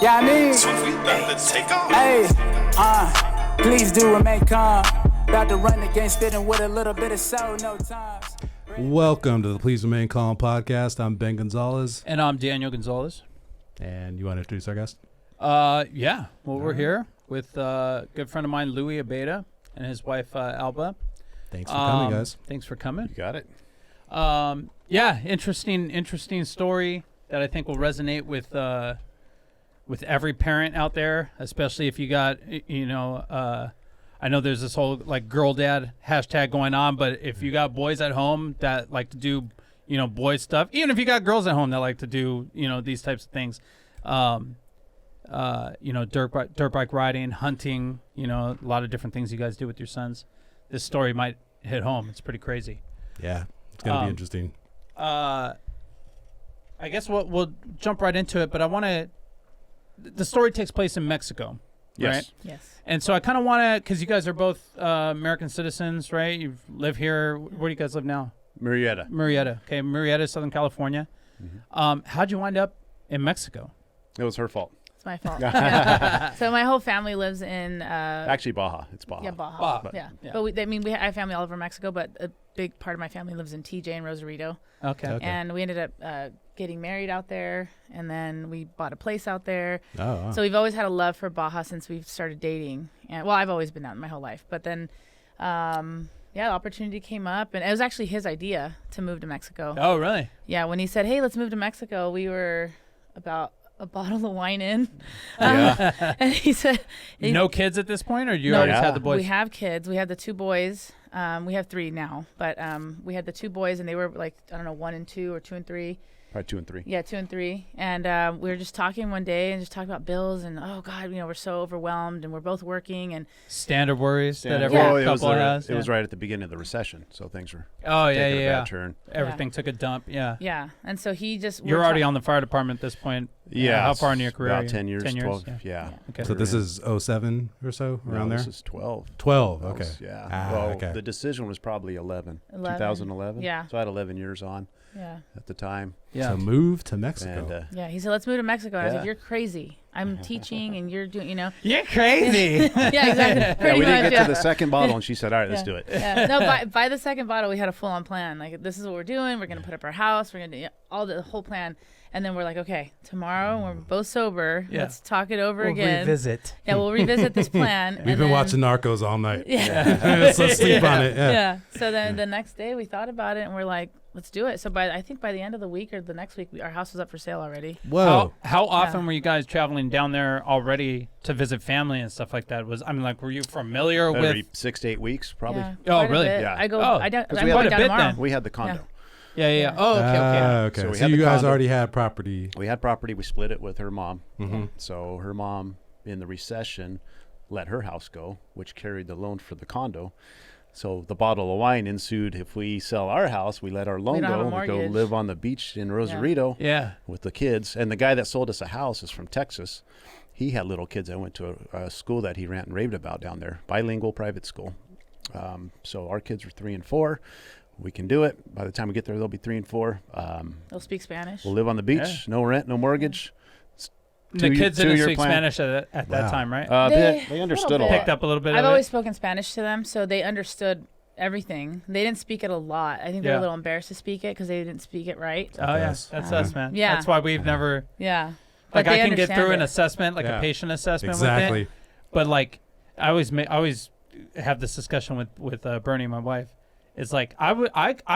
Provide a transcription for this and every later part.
Yeah, I mean, So we about to take off. hey, please do remain calm. About to run against it and with a little bit of soul, no times. Welcome to the Please Remain Calm podcast. I'm Ben Gonzalez. And I'm Daniel Gonzalez. And you want to introduce our guest? Yeah. Well, we're here with a good friend of mine, Louie Abeyta, and his wife, Alba. Thanks for coming, guys. Thanks for coming. You got it. Yeah, interesting story that I think will resonate with every parent out there, especially if you got, I know there's this whole like girl dad hashtag going on, but if you got boys at home that like to do, boy stuff, even if you got girls at home that like to do, these types of things, dirt bike riding, hunting, a lot of different things you guys do with your sons. This story might hit home. It's pretty crazy. Yeah, it's going to be interesting. I guess we'll jump right into it, but the story takes place in Mexico. Yes. Right? Yes. And so I kind of want to, because you guys are both American citizens, right? You live here. Where do you guys live now? Murrieta. Okay, Murrieta, Southern California. Mm-hmm. How'd you wind up in Mexico? It was her fault. It's my fault. Yeah. So my whole family lives in Actually, Baja. It's Baja. Yeah, Baja. Baja. Yeah. Yeah. But I have family all over Mexico, but a big part of my family lives in TJ and Rosarito. Okay. And we ended up getting married out there, and then we bought a place out there. Oh, wow. So we've always had a love for Baja since we've started dating. And I've always been out my whole life. But then, the opportunity came up, and it was actually his idea to move to Mexico. Oh, really? Yeah, when he said, "Hey, let's move to Mexico," we were about a bottle of wine in. Yeah. And he said, No kids at this point, or you No, already yeah. had the boys? We have kids. We have the two boys. We have three now, but we had the two boys, and they were like, I don't know, 1 and 2 or 2 and 3. Probably 2 and 3. Yeah, 2 and 3. And we were just talking one day and just talking about bills, and oh God, we're so overwhelmed, and we're both working, and Standard worries that every Yeah. couple has. It was right at the beginning of the recession, so things were Oh, taking a yeah. bad turn. Everything took a dump. Yeah. yeah. And so he just You're already on the fire department at this point. Yeah. How far in your career? are About you? 10 years, 12. Yeah. Yeah. Okay. So this is 07 or so, around there? This is 12. 12, That okay. was- yeah. Ah, well, okay. the decision was probably 11. 11. 2011. Yeah. So I had 11 years on Yeah. at the time. Yeah. So move to Mexico. And Yeah. He said, "Let's move to Mexico." And I was Yeah. like, "You're crazy. I'm teaching, and you're doing, You're crazy. Yeah, exactly. yeah, Pretty we didn't much, get to the second bottle, and she said, all right, let's Yeah. do it. Yeah. No, by the second bottle, we had a full-on plan. Like, this is what we're doing. We're going to put up our house. We're going to do the whole plan. And then we're like, okay, tomorrow, when we're both sober, Yeah. let's talk it over We'll again. revisit. Yeah, we'll revisit this plan. We've been watching Narcos all night. Yeah. Let's sleep on it. Yeah. Yeah. So then the next day, we thought about it, and we're like, let's do it. So I think by the end of the week or the next week, our house was up for sale already. Whoa. How often were you guys traveling down there already to visit family and stuff like that? Were you familiar Every with? 6 to 8 weeks, probably. Yeah, Oh, quite a really? bit. Yeah. I go. Oh, I don't. 'cause I'm we had going a down bit tomorrow. then. We had the condo. Yeah. Yeah. Oh, okay. Okay. So we So had you the guys condo. already had property. We had property. We split it with her mom. Mm-hmm. So her mom, in the recession, let her house go, which carried the loan for the condo. So the bottle of wine ensued. If we sell our house, we let our loan don't have a go. We go mortgage. live on the beach in Rosarito Yeah. with the kids. And the guy that sold us a house is from Texas. He had little kids that went to a school that he ran and raved about down there, bilingual private school. So our kids are 3 and 4. We can do it. By the time we get there, they'll be 3 and 4. They'll speak Spanish. We'll live on the beach. Yeah. No rent, no mortgage. The kids didn't 2-year speak plan. Spanish at Wow. that time, right? They understood a little lot. Picked up a little bit I've of it. always spoken Spanish to them, so they understood everything. They didn't speak it a lot. I think they were Yeah. a little embarrassed to speak it because they didn't speak it right. Oh, yeah. Yes. That's us, man. Yeah. That's why we've never... Yeah. Like, But I they can get understand through an it. assessment, like Yeah. a patient assessment with Exactly. it. But, like, I always have this discussion with Bernie, my wife. It's like, I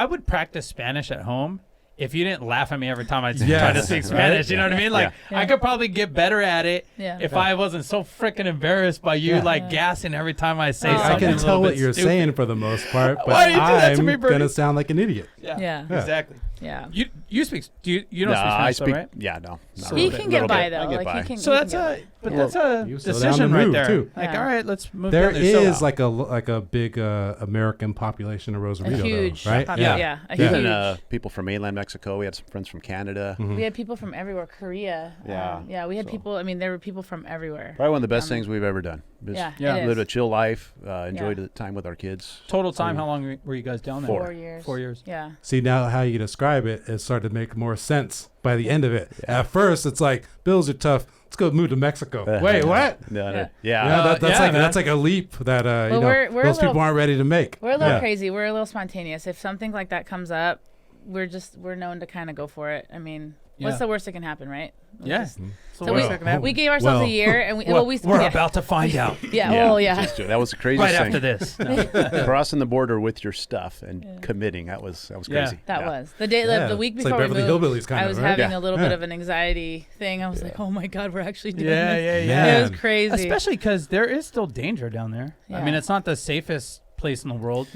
would practice Spanish at home if you didn't laugh at me every time I tried to Yes. speak Spanish. You know what I mean? Like, Yeah. I could probably get better at it Yeah. if I wasn't so freaking embarrassed by you, Yeah. like, Yeah. gassing every time I say Oh. something I can a little tell what bit you're stupid. saying for the most part, but Why do you do that to I'm me, Bernie? going to sound like an idiot. Yeah. Yeah. Exactly. Yeah. You speak, you don't speak I Spanish, speak. though, right? Yeah, no. So He a can little get by bit. though. I get Like by. he can. So he that's can a, get but by. that's a You slow down decision the right move, there. too. Like, Yeah. all right, let's move There together. So- is like a big American population of Rosarito, a huge though, right? yeah. A Even huge. people from mainland Mexico. We had some friends from Canada. We had people from everywhere. Korea. Yeah. Yeah. We had So- people. I mean, there were people from everywhere. Probably one of the best things we've ever done. Just Yeah. Yeah. It lived a is. chill life. Enjoyed the time with our kids. Total time, how long were you guys down there? 4 years. 4 years. Yeah. See, now how you describe it, it started to make more sense by the end of it. At first, it's like, bills are tough. let's go move to Mexico. Wait, what? No, no. Yeah, Yeah. that's like a leap that we're those people aren't ready to make. We're a little crazy. We're a little spontaneous. If something like that comes up, we're known to kind of go for it. I mean, what's the worst that can happen, right? We gave ourselves a year, and we're about to find out. That was the craziest right thing. after this. Crossing the border with your stuff and committing, that was crazy. That was the day. The week before like we Beverly moved, Hillbillies kind I of, was right? having a little bit of an anxiety thing. I was like, oh my God, we're actually doing this. Yeah. It was crazy. Especially because there is still danger down there. I mean, it's not the safest place in the world,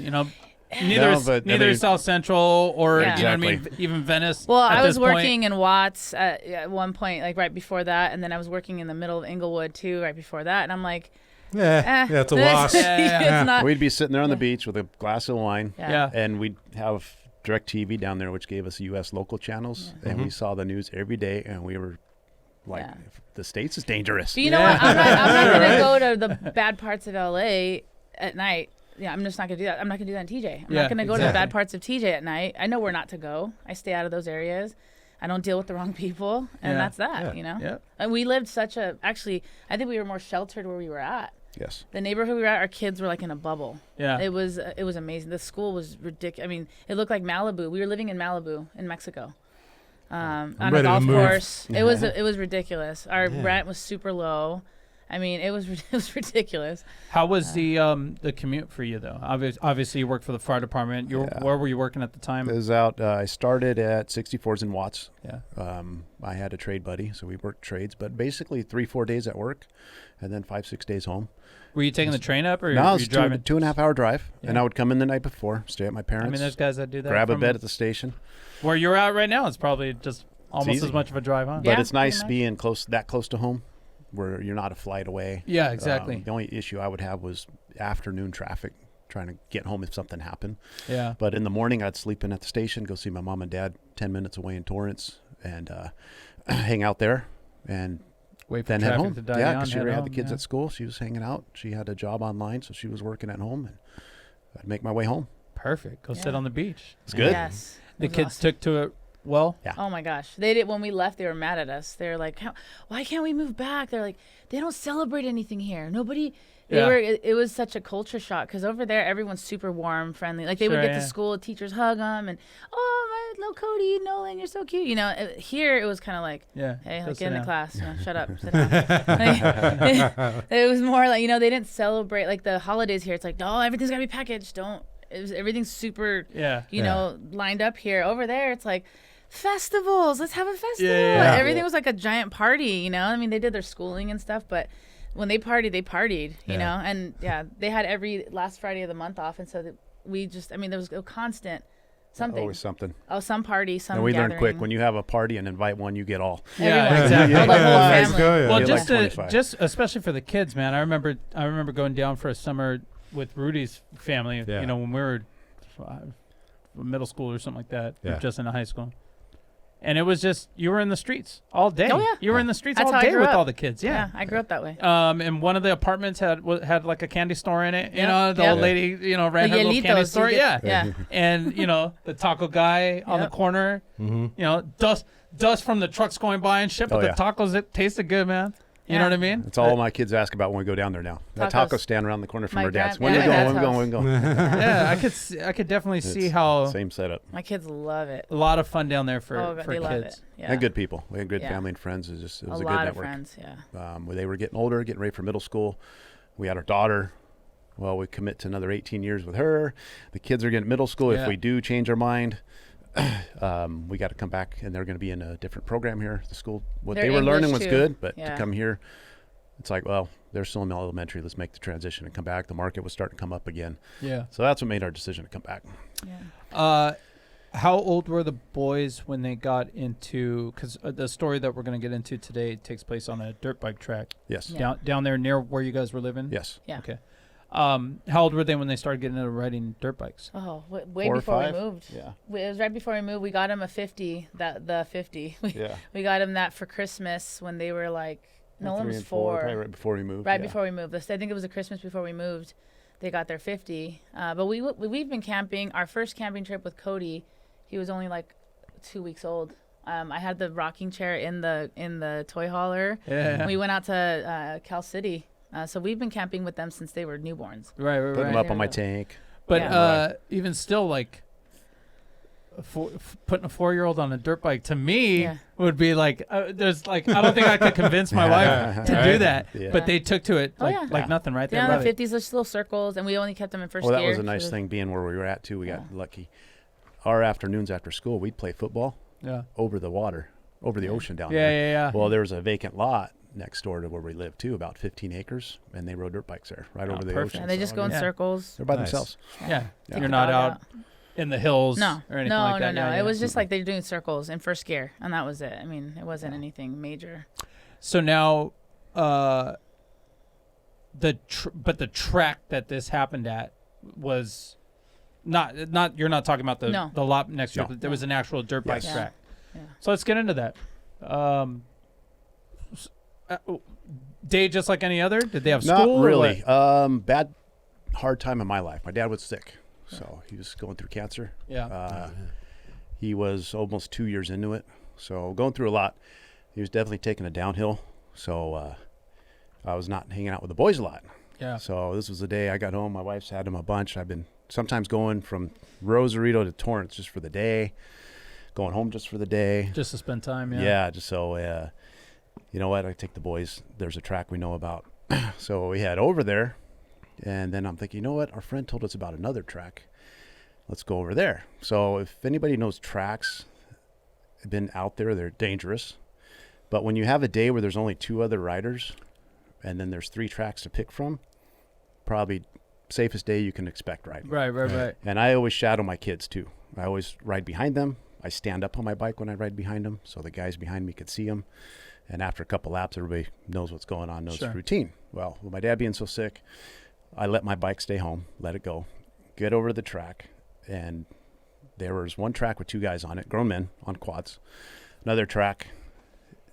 Neither is South Central or you know what I mean, even Venice. Well, I was working in Watts at one point, like right before that, and then I was working in the middle of Inglewood too, right before that, and I'm like, it's a loss. It's not. We'd be sitting there on the beach with a glass of wine, Yeah. and we'd have DirecTV down there, which gave us U.S. local channels, and we saw the news every day, and we were like, the States is dangerous. But you know what? I'm not going to go to the bad parts of L.A. at night. Yeah, I'm just not going to do that. I'm not going to do that in TJ. I'm not going to go to the bad parts of TJ at night. I know where not to go. I stay out of those areas. I don't deal with the wrong people, and that's that, Yeah. And we lived actually, I think we were more sheltered where we were at. Yes. The neighborhood we were at, our kids were like in a bubble. Yeah. It was amazing. The school was ridiculous. I mean, it looked like Malibu. We were living in Malibu in Mexico. On a golf course. It was ridiculous. Our rent was super low. I mean, it was ridiculous. How was the commute for you though? Obviously, you worked for the fire department. Where were you working at the time? It was out. I started at 64s in Watts. Yeah. I had a trade buddy, so we worked trades, but basically 3-4 days at work, and then 5-6 days home. Were you taking the train up, or no, were you driving? 2.5 hour drive, and I would come in the night before, stay at my parents'. I mean, there's guys that do that. Grab a bed at the station. Where you're at right now, it's probably just almost as much of a drive, huh? But it's nice being close to home, where you're not a flight away. Yeah, exactly. The only issue I would have was afternoon traffic, trying to get home if something happened. Yeah. But in the morning, I'd sleep in at the station, go see my mom and dad 10 minutes away in Torrance, and hang out there, and wait for then head traffic home. to die Yeah, down, because she head already had home, the kids at school. She was hanging out. She had a job online, so she was working at home, and I'd make my way home. Perfect. Go sit on the beach. It's good. Yes. The kids took to it well. Yeah. Oh my gosh, they did. When we left, they were mad at us. They're like, "Why can't we move back?" They're like, "They don't celebrate anything here. Nobody." It was such a culture shock because over there everyone's super warm, friendly. Like they would get to school, teachers hug them, and my little Cody, Nolan, you're so cute. Here it was kind of like, hey, like get into class, shut up, sit down. It was more like they didn't celebrate like the holidays here. It's like, no, everything's gotta be packaged. Everything's super, lined up here. Over there, it's like festivals. Let's have a festival. Everything was like a giant party. I mean, they did their schooling and stuff, but when they partied, and they had every last Friday of the month off, and so that there was a constant something. Always something. Oh, some party, some. And we gathering. learned quick when you have a party and invite one, you get all. Yeah, exactly. Oh, the whole family. Well, just especially for the kids, man. I remember going down for a summer with Rudy's family. When we were middle school or something like that, or just in high school. And it was just, you were in the streets all day. Oh, yeah. You were in the streets all day with all the kids. Yeah. I grew up that way. And one of the apartments had like a candy store in it. The old lady, ran her little candy store. Yeah. And, the taco guy on the corner, dust from the trucks going by and shit. But the tacos, it tasted good, man. You know what I mean? It's all my kids ask about when we go down there now. That taco stand around the corner from our dad's. When we going? Yeah, I could definitely see how. Same setup. My kids love it. A lot of fun down there for they love kids. It. Yeah. And good people. We had good family and friends. It was a good lot network. Of friends, yeah. They were getting older, getting ready for middle school. We had our daughter. Well, we commit to another 18 years with her. The kids are getting middle school. If we do change our mind, we got to come back, and they're going to be in a different program here. The school, they were learning was good, but to come here, it's like, well, they're still in elementary. Let's make the transition and come back. The market was starting to come up again. Yeah. So that's what made our decision to come back. Yeah. How old were the boys when they got into? Because the story that we're going to get into today takes place on a dirt bike track. Yes. Down there near where you guys were living. Yes. Yeah. Okay. How old were they when they started getting into riding dirt bikes? Oh, way before we moved. Yeah. It was right before we moved. We got them a 50. The 50. We got them that for Christmas when they were like. Nolan was 4. Probably right before we moved. Right before we moved. I think it was a Christmas before we moved. They got their 50. But we've been camping. Our first camping trip with Cody, he was only like 2 weeks old I had the rocking chair in the toy hauler. Yeah. We went out to Cal City. So we've been camping with them since they were newborns. Right. Put them up on my tank. But Yeah. even still, like putting a 4-year-old on a dirt bike to me would be like, there's like, I don't think I could convince my wife to do that. Yeah. But they took to it like Oh, yeah. like nothing, right? They Yeah, love the it. 50s, those little circles, and we only kept them in first Well, that gear. was a nice thing being where we were at too. We got lucky. Our afternoons after school, we'd play football Yeah. over the water, over the ocean down Yeah, there. yeah. Well, there was a vacant lot next door to where we lived too, about 15 acres, and they rode dirt bikes there, right over the perfect. ocean. And they just go in Yeah. circles. They're by Nice. themselves. Yeah. Take You're the not dog out in the hills No, or anything no, like that. no. Yeah, It yeah. was just like they're doing circles in first gear, and that was it. I mean, it wasn't anything major. So now, the track that this happened at was not. You're not talking about the lot next to it. No. But there was an actual dirt bike Yes. track. Yeah. So let's get into that. Day just like any other. Did they have school? Not or really. what? Bad, hard time in my life. My dad was sick, so he was going through cancer. Yeah. He was almost 2 years into it, so going through a lot. He was definitely taking a downhill, so I was not hanging out with the boys a lot. Yeah. So this was the day I got home. My wife's had him a bunch. I've been sometimes going from Rosarito to Torrance just for the day, going home just for the day. Just to spend time. Yeah. Yeah, just so, you know what, I take the boys. There's a track we know about. So we head over there, and then I'm thinking, you know what, our friend told us about another track. Let's go over there. So if anybody knows tracks, been out there, they're dangerous. But when you have a day where there's only 2 other riders, and then there's 3 tracks to pick from, probably safest day you can expect riding. Right. And I always shadow my kids too. I always ride behind them. I stand up on my bike when I ride behind them, so the guys behind me could see them. And after a couple laps, everybody knows what's going on, knows the routine. Well, with my dad being so sick, I let my bike stay home, let it go, get over to the track. And there was one track with 2 guys on it, grown men on quads. Another track,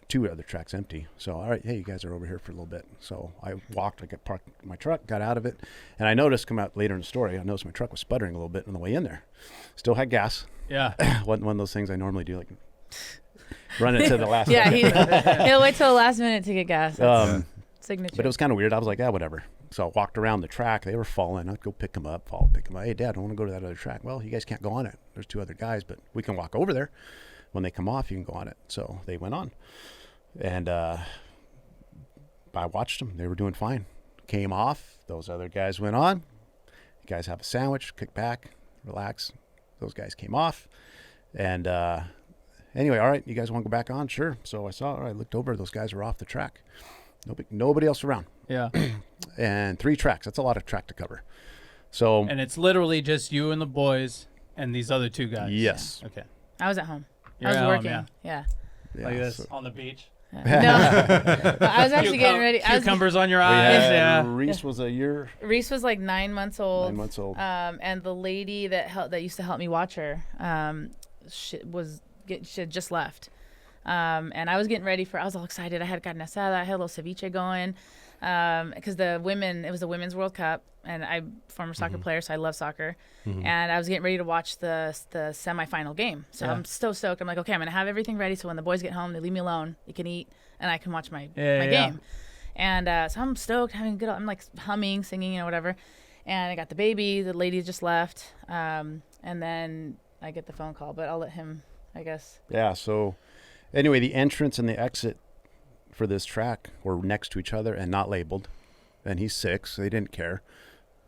2 other tracks empty. So, all right, hey, you guys are over here for a little bit. So I walked, I got parked my truck, got out of it. And I noticed, come out later in the story, I noticed my truck was sputtering a little bit on the way in there. Still had gas. Yeah. Wasn't one of those things I normally do, like run it to the last Yeah, second. he'll wait till the last minute to get gas. That's signature. But it was kind of weird. I was like, whatever. So I walked around the track. They were falling. I'd go pick them up, fall, pick them up. Hey, Dad, I want to go to that other track. Well, you guys can't go on it. There's 2 other guys, but we can walk over there. When they come off, you can go on it. So they went on. And I watched them. They were doing fine. Came off. Those other guys went on. You guys have a sandwich, kick back, relax. Those guys came off. And anyway, all right, you guys want to go back on? Sure. So I saw, all right, looked over. Those guys were off the track. Nobody else around. Yeah. And 3 tracks. That's a lot of track to cover. So And it's literally just you and the boys and these other 2 guys. yes. Yeah. Okay. I was at home. You're I was at home, working. yeah. Yeah. Yeah, Like this so on the beach. No, I was actually getting ready. Cucumbers on your we eyes. had, Yeah. Reese was a year, Reese was like 9 months old. 9 months old. And the lady that used to help me watch her, she had just left. And I was getting ready I was all excited. I had carne asada. I had a little ceviche going. Because it was the Women's World Cup, and I'm a former soccer player, so I love soccer. And I was getting ready to watch the semifinal game. So I'm so stoked. I'm like, okay, I'm going to have everything ready, so when the boys get home, they leave me alone. They can eat, and I can watch my game. And so I'm stoked, I'm like humming, singing, whatever. And I got the baby. The lady just left. And then I get the phone call, but I'll let him, I guess. Yeah. So anyway, the entrance and the exit for this track were next to each other and not labeled. And he's 6, so they didn't care.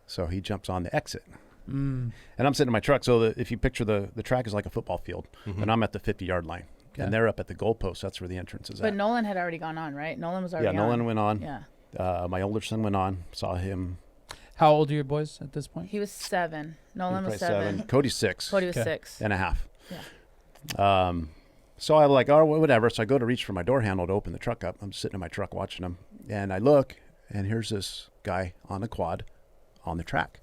So he jumps on the exit. And I'm sitting in my truck. So if you picture the track is like a football field, and I'm at the 50-yard line. Okay. And they're up at the goalpost. That's where the entrance is at. But Nolan had already gone on, right? Nolan was already on. Yeah, Nolan went on. Yeah. My older son went on. Saw him. How old are your boys at this point? He was 7. Nolan He was probably 7. Cody's 6. Cody was 6. and a half. Yeah. So I'm like, oh, whatever. So I go to reach for my door handle to open the truck up. I'm sitting in my truck watching him. And I look, and here's this guy on a quad on the track.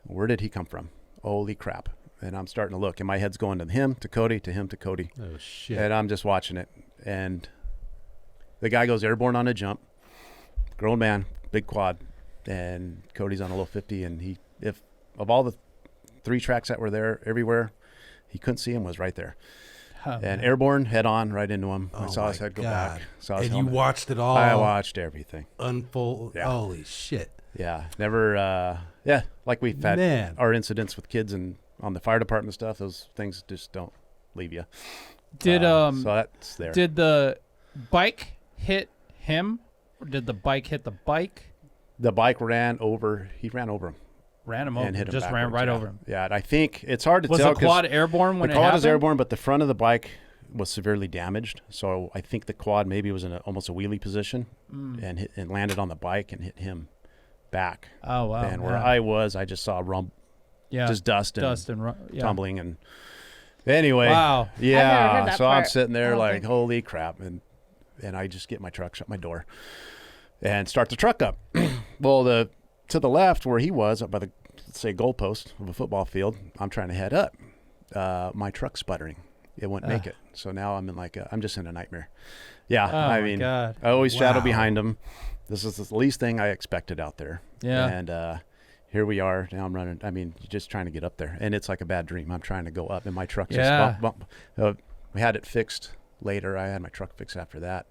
Where did he come from? Holy crap. And I'm starting to look, and my head's going to him, to Cody, to him, to Cody. Oh, shit. And I'm just watching it. And the guy goes airborne on a jump. Grown man, big quad. And Cody's on a little 50. And of all the 3 tracks that were there everywhere, he couldn't see him, was right there. And airborne, head on, right into him. I saw my his head go God. back. Saw his And you helmet. watched it all I watched everything. unfold. Yeah. Holy shit. Yeah, never. Like we've had our incidents with kids and on the fire department stuff. Those things just don't leave you. Did so that's there. Did the bike hit him, or did the bike hit the bike? The bike ran over. He ran over him. Ran him over. And hit him just ran backwards, right yeah. over him. Yeah, and I think it's hard to Was tell. the quad airborne when the it quad happened? is airborne, but the front of the bike was severely damaged. So I think the quad maybe was in almost a wheelie position and landed on the bike and hit him back. Oh wow! And where I was, I just saw just dust and tumbling and. Anyway, wow. Yeah, I've never heard that so I'm part. sitting there I don't like, think. holy crap, and I just get my truck, shut my door, and start the truck up. Well, to the left where he was, up by the, let's say, goalpost of a football field, I'm trying to head up. My truck's sputtering. It wouldn't make it. So now I'm in I'm just in a nightmare. Yeah, I mean, God. I always shadow behind him. This is the least thing I expected out there. Yeah. And here we are. Now I'm running. I mean, just trying to get up there. And it's like a bad dream. I'm trying to go up, and my truck just bump. We had it fixed later. I had my truck fixed after that.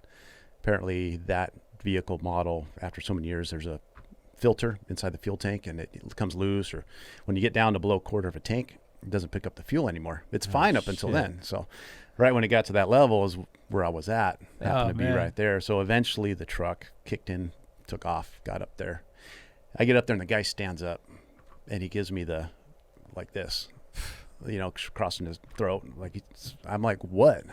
Apparently, that vehicle model, after so many years, there's a filter inside the fuel tank, and it comes loose. Or when you get down to below a quarter of a tank, it doesn't pick up the fuel anymore. It's fine up until then. So right when it got to that level is where I was at. Happened to be right there. So eventually the truck kicked in, took off, got up there. I get up there and the guy stands up and he gives me the, like this, crossing his throat. I'm like, what?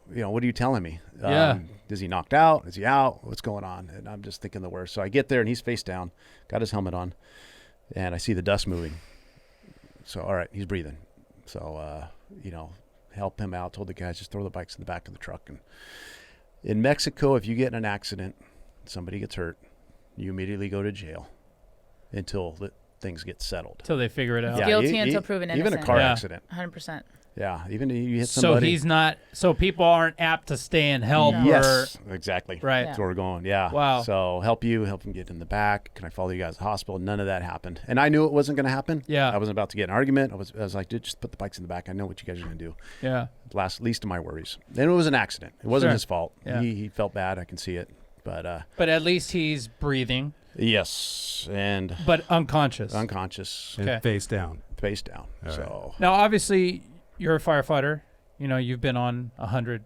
What are you telling me? Yeah. Is he knocked out? Is he out? What's going on? And I'm just thinking the worst. So I get there and he's face down, got his helmet on, and I see the dust moving. So, all right, he's breathing. So, help him out. Told the guys, just throw the bikes in the back of the truck. And in Mexico, if you get in an accident, somebody gets hurt, you immediately go to jail until things get settled. Until they figure it out. Yeah, Guilty until proven innocent. Even a car accident. 100%. Yeah, even if you hit somebody. So people aren't apt to stay and help. Yes, exactly. Right. That's where we're going. Yeah. Wow. So help him get in the back. Can I follow you guys to the hospital? None of that happened. And I knew it wasn't going to happen. Yeah. I wasn't about to get in an argument. I was like, dude, just put the bikes in the back. I know what you guys are going to do. Yeah. Least of my worries. And it was an accident. It wasn't Sure. his fault. Yeah. He felt bad. I can see it. But at least he's breathing. Yes. And but unconscious. Okay. And face down. Face down. All so now, obviously, you're a firefighter. You've been on 100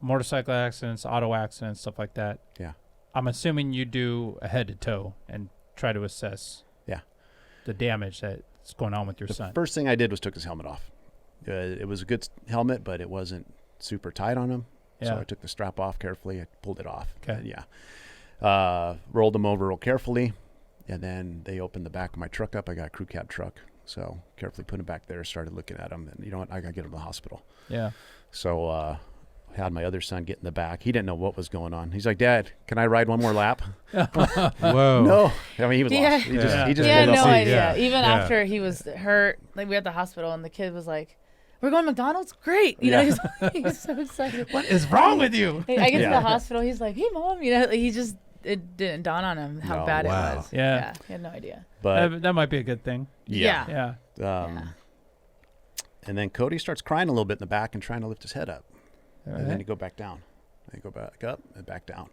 motorcycle accidents, auto accidents, stuff like that. Yeah. I'm assuming you do a head to toe and try to assess the damage that's going on with your son. First thing I did was took his helmet off. It was a good helmet, but it wasn't super tight on him. Yeah. So I took the strap off carefully. I pulled it off. Okay. And rolled him over real carefully. And then they opened the back of my truck up. I got a crew cab truck. So carefully put him back there, started looking at him. And you know what? I got to get him to the hospital. Yeah. So had my other son get in the back. He didn't know what was going on. He's like, Dad, can I ride one more lap? Whoa. No. I mean, he was lost. He just had pulled up. no idea. Yeah. Even Yeah. after he was hurt, we were at the hospital, and the kid was like, "We're going to McDonald's? Great!" He's so excited. What is wrong with you? I get to the hospital. He's like, "Hey, Mom," it didn't dawn on him how bad it was. Yeah. He had no idea. But that might be a good thing. Yeah. And then Cody starts crying a little bit in the back and trying to lift his head up. All And then right. you go back down. Then you go back up and back down.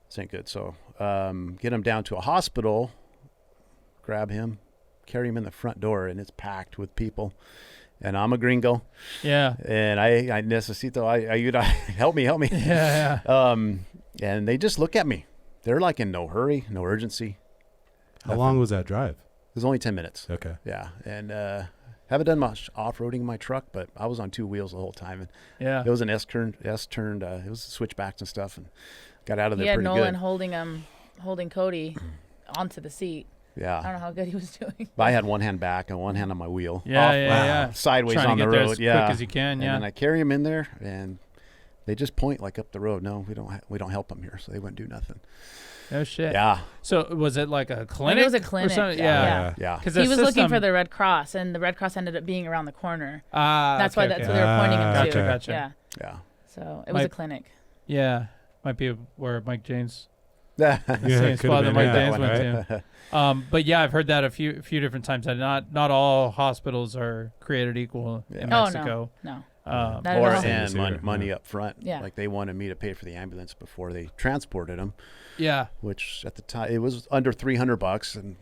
This ain't good. So get him down to a hospital, grab him, carry him in the front door, and it's packed with people. And I'm a gringo. Yeah. And I necesito, ayuda, help me. Yeah. And they just look at me. They're like in no hurry, no urgency. How long was that drive? It was only 10 minutes. Okay. Yeah. And haven't done much off-roading in my truck, but I was on two wheels the whole time. And Yeah. it was an S-turned. It was switchbacks and stuff, and got out of there He had pretty Nolan good. holding Cody onto the seat. I Yeah. don't know how good he was doing. But I had one hand back and one hand on my wheel. Yeah. Sideways Trying on to the get there road. as Yeah. quick as you can. And Yeah. then I carry him in there, and they just point like up the road. No, we don't help him here, so they wouldn't do nothing. Oh shit. Yeah. So was it like a clinic? was a or clinic. something? Yeah. Yeah. Because He was looking for the Red Cross, and the Red Cross ended up being around the corner. That's why that's what they were pointing him to. Gotcha. Yeah. Yeah. So it was a clinic. Yeah. Might be where Mike James. Yeah, Same it could've spot that been, Mike yeah. James Right. went to. But yeah, I've heard that a few different times. That not all hospitals are created equal in Oh Mexico. no. Not at all. And money up front. Yeah. Like they wanted me to pay for the ambulance before they transported him. Yeah. Which at the time it was under $300, and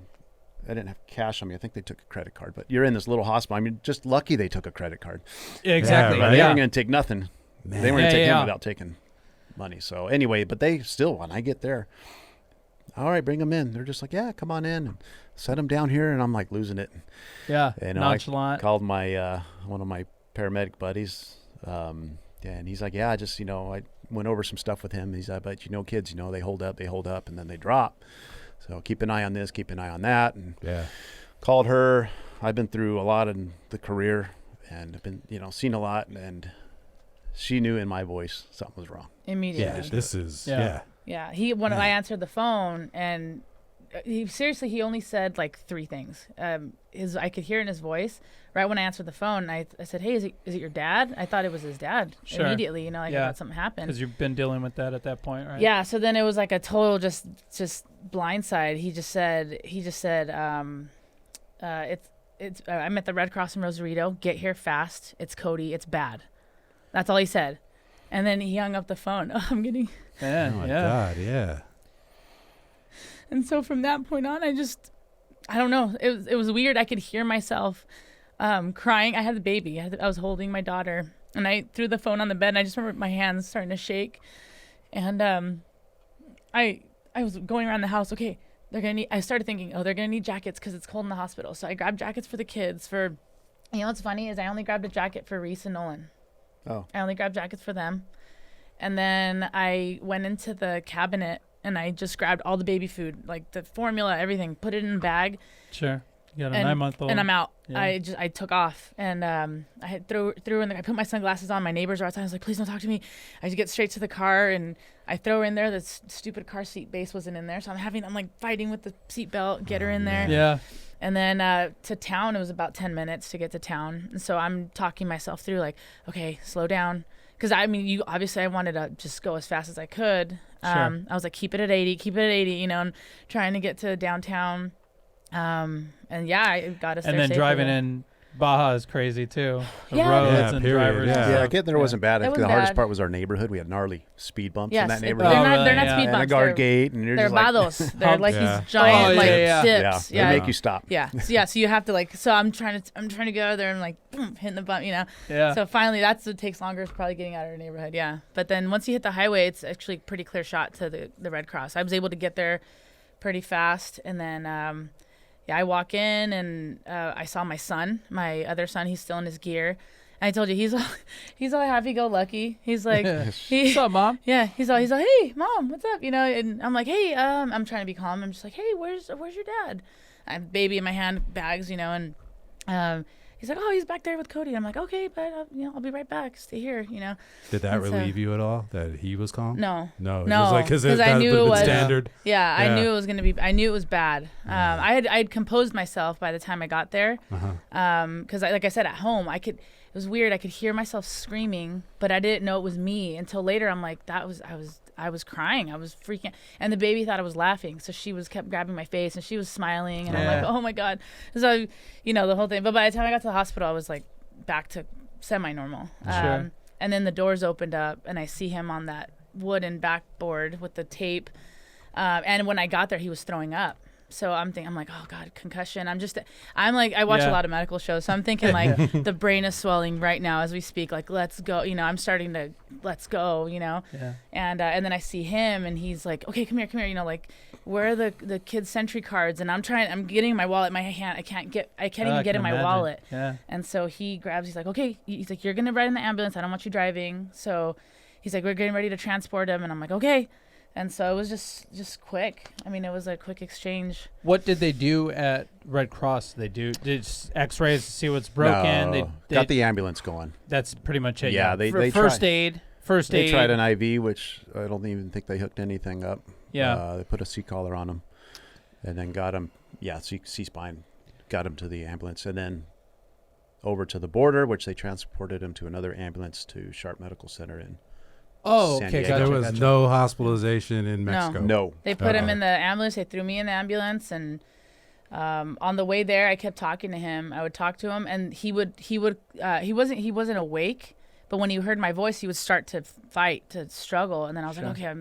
I didn't have cash on me. I think they took a credit card. But you're in this little hospital. I mean, just lucky they took a credit card. Yeah, exactly. Yeah, They right. weren't going to take nothing. Man. They weren't going to take him Yeah. without taking money. So anyway, but they still, when I get there, all right, bring them in. They're just like, yeah, come on in and set them down here. And I'm like losing it. Yeah. And Nonchalant. I called my one of my paramedic buddies. And he's like, yeah, I just, I went over some stuff with him. He's like, but kids, they hold up, and then they drop. So keep an eye on this, keep an eye on that. And called her. I've been through a lot in the career and I've been, seen a lot. And she knew in my voice something was wrong. Immediately. Yeah, this is, Yeah. Yeah. When I answered the phone, and he only said like 3 things. I could hear in his voice right when I answered the phone. I said, "Hey, is it your dad?" I thought it was his dad immediately. I thought something happened Because you've been dealing with that at that point, right? Yeah. So then it was like a total just blindside. He just said, I'm at the Red Cross in Rosarito. Get here fast. It's Cody. It's bad. That's all he said. And then he hung up the phone. Oh, I'm getting. Yeah. Oh my yeah. God, yeah. And so from that point on, I don't know. It was weird. I could hear myself crying. I had the baby. I was holding my daughter, and I threw the phone on the bed. And I just remember my hands starting to shake, and I was going around the house. Okay, I started thinking, they're gonna need jackets because it's cold in the hospital. So I grabbed jackets for the kids. What's funny is I only grabbed a jacket for Reese and Nolan. Oh. I only grabbed jackets for them, and then I went into the cabinet. And I just grabbed all the baby food, like the formula, everything, put it in a bag. Sure. You got a 9-month-old. And I'm out. Yeah. I took off, and I had threw in there. I put my sunglasses on. My neighbors were outside. I was like, please don't talk to me. I just get straight to the car, and I throw her in there. The stupid car seat base wasn't in there, so I'm like fighting with the seat belt, get her in there. Yeah. And then to town, it was about 10 minutes to get to town. And so I'm talking myself through, like, okay, slow down. Because, obviously I wanted to just go as fast as I could. Sure. I was like, keep it at 80, and trying to get to downtown. I got us there And then safely. driving in Baja is crazy, too. The Yeah. roads Yeah, and period, drivers. yeah. Yeah, getting there wasn't bad. I It think was the hardest bad. part was our neighborhood. We had gnarly speed bumps Yes, in that they're neighborhood. not, really? they're not Yeah. speed And bumps. a guard they're, gate, and you're they're just like, vados. They're like Yeah. these giant Oh, like yeah. tips. they make you stop. Yeah. So you have to so I'm trying to get out of there and like boom, hitting the bump, Yeah. So finally that's what takes longer is probably getting out of our neighborhood. Yeah. But then once you hit the highway, it's actually a pretty clear shot to the Red Cross. I was able to get there pretty fast, and then I walk in and I saw my other son. He's still in his gear. And I told you he's all happy-go-lucky. He's like, What's up, Mom? yeah, he's all, hey, Mom, what's up? And I'm like, hey, I'm trying to be calm. I'm just like, hey, where's your dad? I have a baby in my hand, bags, and he's like, oh, he's back there with Cody. I'm like, okay, but I'll be right back. Stay here, Did that And so- relieve you at all that he was calm? No. No. It No, was like, 'cause I that knew would've it been was standard. Yeah, Yeah. I knew it was gonna be. I knew it was bad. I'd composed myself by the time I got there. Because like I said, at home, it was weird. I could hear myself screaming, but I didn't know it was me until later. I'm like, I was crying. I was freaking, and the baby thought I was laughing, so she kept grabbing my face and she was smiling, and I'm like, oh my god. So the whole thing. But by the time I got to the hospital, I was like back to semi-normal. Sure. And then the doors opened up, and I see him on that wooden backboard with the tape. And when I got there, he was throwing up. So I'm like, oh God, concussion. I watch a lot of medical shows. So I'm thinking like the brain is swelling right now as we speak. Like, let's go. I'm starting to, let's go, Yeah. And then I see him, and he's like, okay, come here. Like, where are the kids' Sentry cards? And I'm getting my wallet in my hand. I can't even get in my wallet. Yeah. And so he's like, okay, he's like, you're going to ride in the ambulance. I don't want you driving. So he's like, we're getting ready to transport him. And I'm like, okay. And so it was just quick. It was a quick exchange. What did they do at Red Cross? They did X-rays to see what's broken. No, They got the ambulance going. That's pretty much it. Yeah, they first tried. aid. They tried an IV, which I don't even think they hooked anything up. Yeah. They put a C-collar on him, and then got him. Yeah, C-spine, got him to the ambulance, and then over to the border, which they transported him to another ambulance to Sharp Medical Center in. Oh, San okay, Diego. gotcha. There was no hospitalization in Mexico. No. They put him Uh-oh. in the ambulance. They threw me in the ambulance, and on the way there, I kept talking to him. I would talk to him, and he wasn't awake, But when he heard my voice, he would start to fight, to struggle. And then I was like, okay,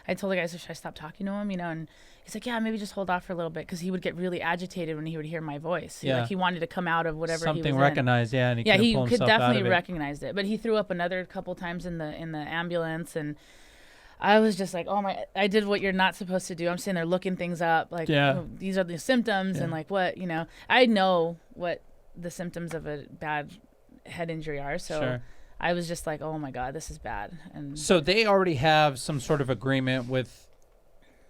I told the guy, so should I stop talking to him? And he's like, yeah, maybe just hold off for a little bit, because he would get really agitated when he would hear my voice. Like he wanted to come out of whatever something he was recognized, in. and he could definitely recognize it. But he threw up another couple times in the ambulance, and I was just like, I did what you're not supposed to do. I'm sitting there looking things up, like, these are the symptoms, and like what, I know what the symptoms of a bad head injury are. So I was just like, oh my God, this is bad. And so they already have some sort of agreement with,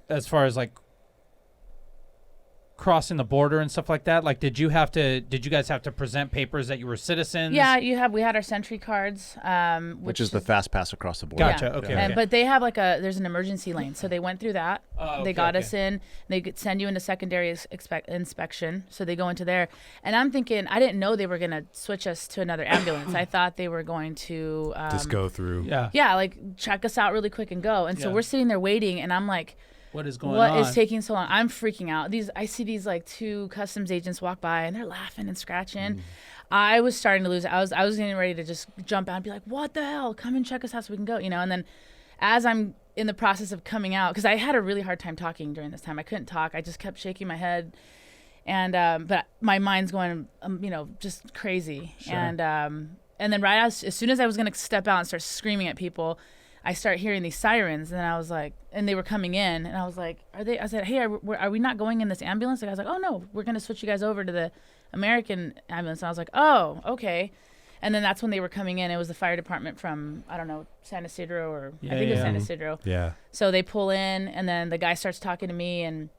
as far as like crossing the border and stuff like that. Like, did you guys have to present papers that you were citizens? Yeah, we had our Sentry cards, which is the fast pass across the border. Gotcha. Okay. But they have there's an emergency lane, so they went through that. They got us in. They could send you into secondary inspection, so they go into there. And I'm thinking, I didn't know they were gonna switch us to another ambulance. I thought they were going to just go through. Yeah, like check us out really quick and go. And so we're sitting there waiting, and I'm like, what is going on? What is taking so long? I'm freaking out. I see these like 2 customs agents walk by, and they're laughing and scratching. I was starting to lose it. I was getting ready to just jump out and be like, what the hell? Come and check us out so we can go, And then as I'm in the process of coming out, because I had a really hard time talking during this time. I couldn't talk. I just kept shaking my head. And but my mind's going, just crazy. Sure. And then right as soon as I was going to step out and start screaming at people, I start hearing these sirens, and I was like, and they were coming in, and I was like, I said, hey, are we not going in this ambulance? The guy's like, oh no, we're going to switch you guys over to the American ambulance. And I was like, oh, okay. And then that's when they were coming in. It was the fire department from, I don't know, San Isidro, or I think it was San Isidro. Yeah. So they pull in, and then the guy starts talking to me, and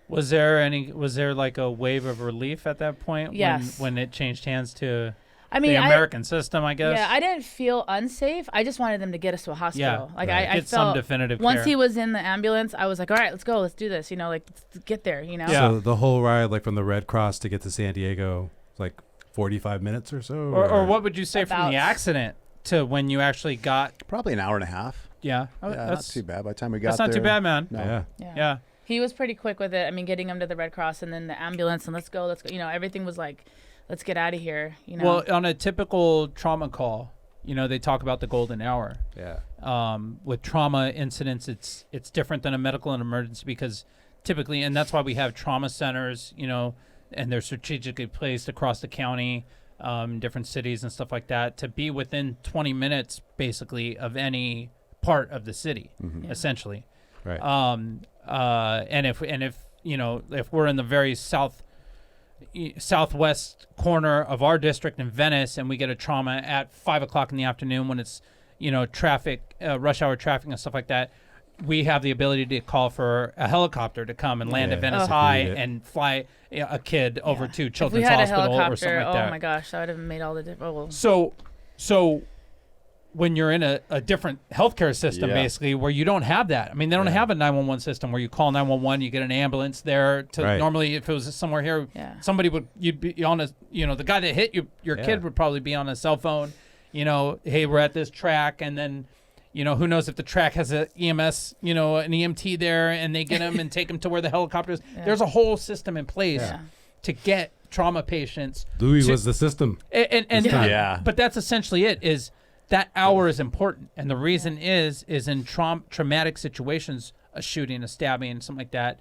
was there like a wave of relief at that point? Yes. When it changed hands to the American system, I guess. Yeah, I didn't feel unsafe. I just wanted them to get us to a hospital. Yeah, like I felt some definitive once care. He was in the ambulance, I was like, all right, let's go, let's do this. Let's get there. Yeah. So the whole ride, like from the Red Cross to get to San Diego, like 45 minutes or so. Or what would you say from the accident to when you actually got? Probably an hour and a half. Yeah, that's not too bad. By the time we got there, that's not too bad, man. No. Yeah. He was pretty quick with it. I mean, getting him to the Red Cross and then the ambulance, and let's go. Everything was like, let's get out of here. Well, on a typical trauma call, they talk about the golden hour. Yeah. With trauma incidents, it's different than a medical and emergency, because typically, and that's why we have trauma centers, and they're strategically placed across the county, different cities and stuff like that, to be within 20 minutes, basically, of any part of the city, essentially. Right. And if if we're in the very southwest corner of our district in Venice, and we get a trauma at 5:00 in the afternoon when it's traffic, rush hour traffic and stuff like that, we have the ability to call for a helicopter to come and land at Venice High and fly a kid over to Children's Hospital or something like that. Oh my gosh, that would have made all the difference. So when you're in a different healthcare system, basically, where you don't have that. I mean, they don't have a 911 system where you call 911, you get an ambulance there. Normally, if it was somewhere here, somebody you'd be on the guy that hit you, your kid would probably be on a cell phone. Hey, we're at this track, and then, who knows if the track has a EMS, an EMT there, and they get him and take him to where the helicopter is. There's a whole system in place to get trauma patients. Louie was the system. But that's essentially it. Is that hour is important, and the reason is in traumatic situations, a shooting, a stabbing, something like that.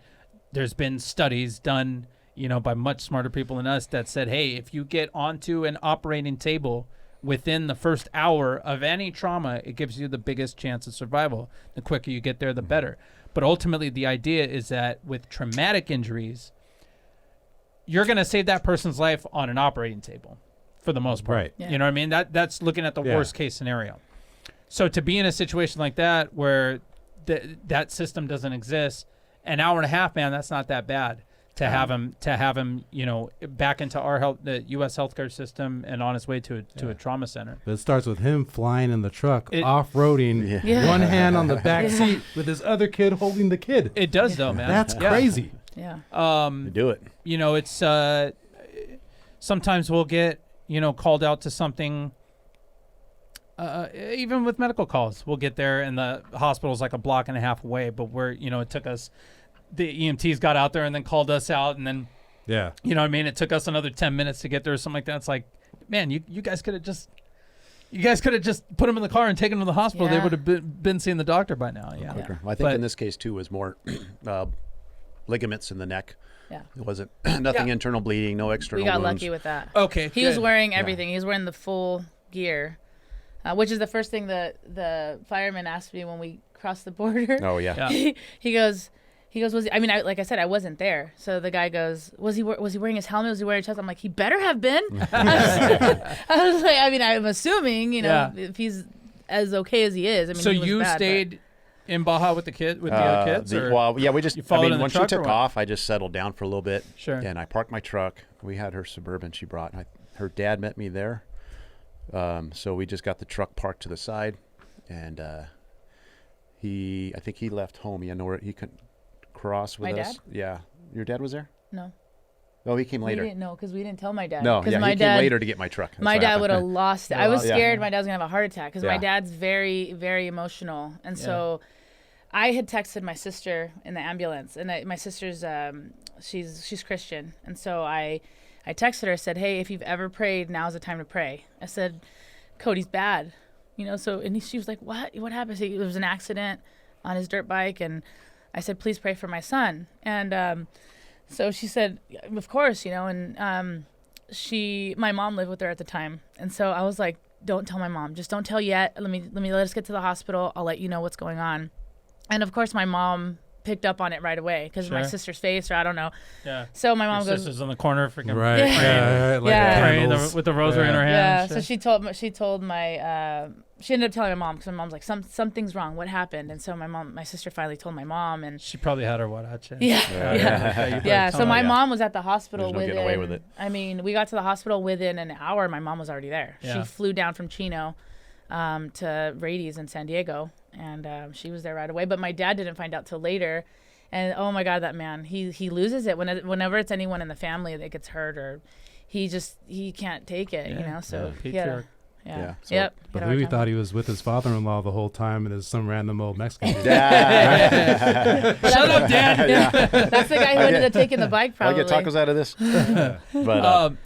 There's been studies done, by much smarter people than us that said, hey, if you get onto an operating table within the first hour of any trauma, it gives you the biggest chance of survival. The quicker you get there, the better. But ultimately, the idea is that with traumatic injuries, you're going to save that person's life on an operating table, for the most part. Right. Yeah. You know what I mean? That's looking at the worst case scenario. So to be in a situation like that, where that system doesn't exist, an hour and a half, man, that's not that bad. To have him, back into the U.S. healthcare system and on his way to a trauma center. But it starts with him flying in the truck, off-roading, one hand on the back seat with his other kid holding the kid. It does, though, man. That's crazy. Yeah. You do it. It's sometimes we'll get called out to something. Even with medical calls, we'll get there and the hospital's like a block and a half away. But it took us. The EMTs got out there and then called us out, and then, you know what I mean? It took us another 10 minutes to get there or something like that. It's like, man, you guys could have just You guys could have just put him in the car and taken him to the hospital. They Yeah. would have been seeing the doctor by now. Yeah. Quicker. Well, I think in this case too was more ligaments in the neck. Yeah. It wasn't nothing internal bleeding, no external We got wounds. lucky with that. Okay. He was wearing everything. He was wearing the full gear, which is the first thing that the fireman asked me when we crossed the border. Oh yeah. He goes, was he, I mean, like I said, I wasn't there. So the guy goes, was he wearing his helmet? Was he wearing a chest? I'm like, he better have been. I was like, I mean, I'm assuming, if he's as okay as he is. I mean, so he was you bad, stayed in Baja with the other kids? Well, yeah, we just. You followed in the when she truck or took what? off, I just settled down for a little bit. Sure. And I parked my truck. We had her Suburban she brought. Her dad met me there. So we just got the truck parked to the side, and I think he left home. He had nowhere. He couldn't cross with My us. dad? Yeah. Your dad was there? No. Oh, he came later. We didn't know because we didn't tell my dad. No, 'Cause yeah, my he dad, came later to get my truck. That's My what dad happened. would have lost it. I was Yeah. scared my dad was going to have a heart attack because my Yeah. dad's very, very emotional. And so I had texted my sister in the ambulance. And my sister's, she's Christian. And so I texted her, said, hey, if you've ever prayed, now's the time to pray. I said, Cody's bad. She was like, what? What happened? So there was an accident on his dirt bike. And I said, please pray for my son. And so she said, of course, and my mom lived with her at the time. And so I was like, don't tell my mom. Just don't tell yet. Let us get to the hospital. I'll let you know what's going on. And of course, my mom picked up on it right away because of my sister's face, or I don't know. Yeah. So my mom Your goes, sister's on the corner, freaking Right. praying, praying with the rosary in her yeah. hand. So she told my she ended up telling my mom because my mom's like, something's wrong. What happened? And so my sister finally told my mom, and She probably had her watch it. Yeah. So my mom was at the hospital There's no getting away with it. I mean, we got to the hospital within an hour. My mom was already there. Yeah. She flew down from Chino to Rady's in San Diego, and she was there right away. But my dad didn't find out till later. And oh my God, that man, he loses it whenever it's anyone in the family that gets hurt, or he can't take it, So he had a- Yeah. So- Yep. But Louie thought he was with his father-in-law the whole time, and there's some random old Mexican dude. Shut up, Dad. That's the guy who ended up taking the bike, I'll probably. get tacos out of this. But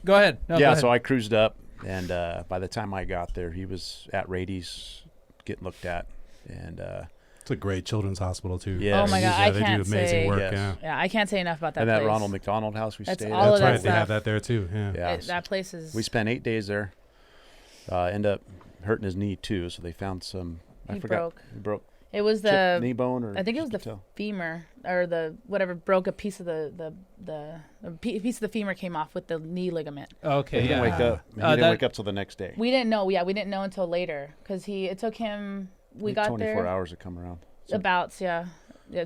go ahead. No, go ahead. so I cruised up, and by the time I got there, he was at Rady's getting looked at, and It's a great children's hospital too. Yes. Oh my God, Yeah, I can't they do amazing say. work. Yes. Yeah. Yeah, I can't say enough about that and that place. Ronald McDonald House we That's stayed all at. of That's that right. They have stuff. that there too. Yeah. Yeah. That place is. We spent 8 days there. End up hurting his knee too, so they found some. I He forgot. broke. He broke. It was Chipped knee the. bone, or I think it was you the could tell. femur or the whatever broke a piece of the piece of the femur came off with the knee ligament. Okay. He didn't wake up. He didn't wake up till the next day. We didn't know. Yeah, we didn't know until later because it took him. We got 24 there hours to come around. So about to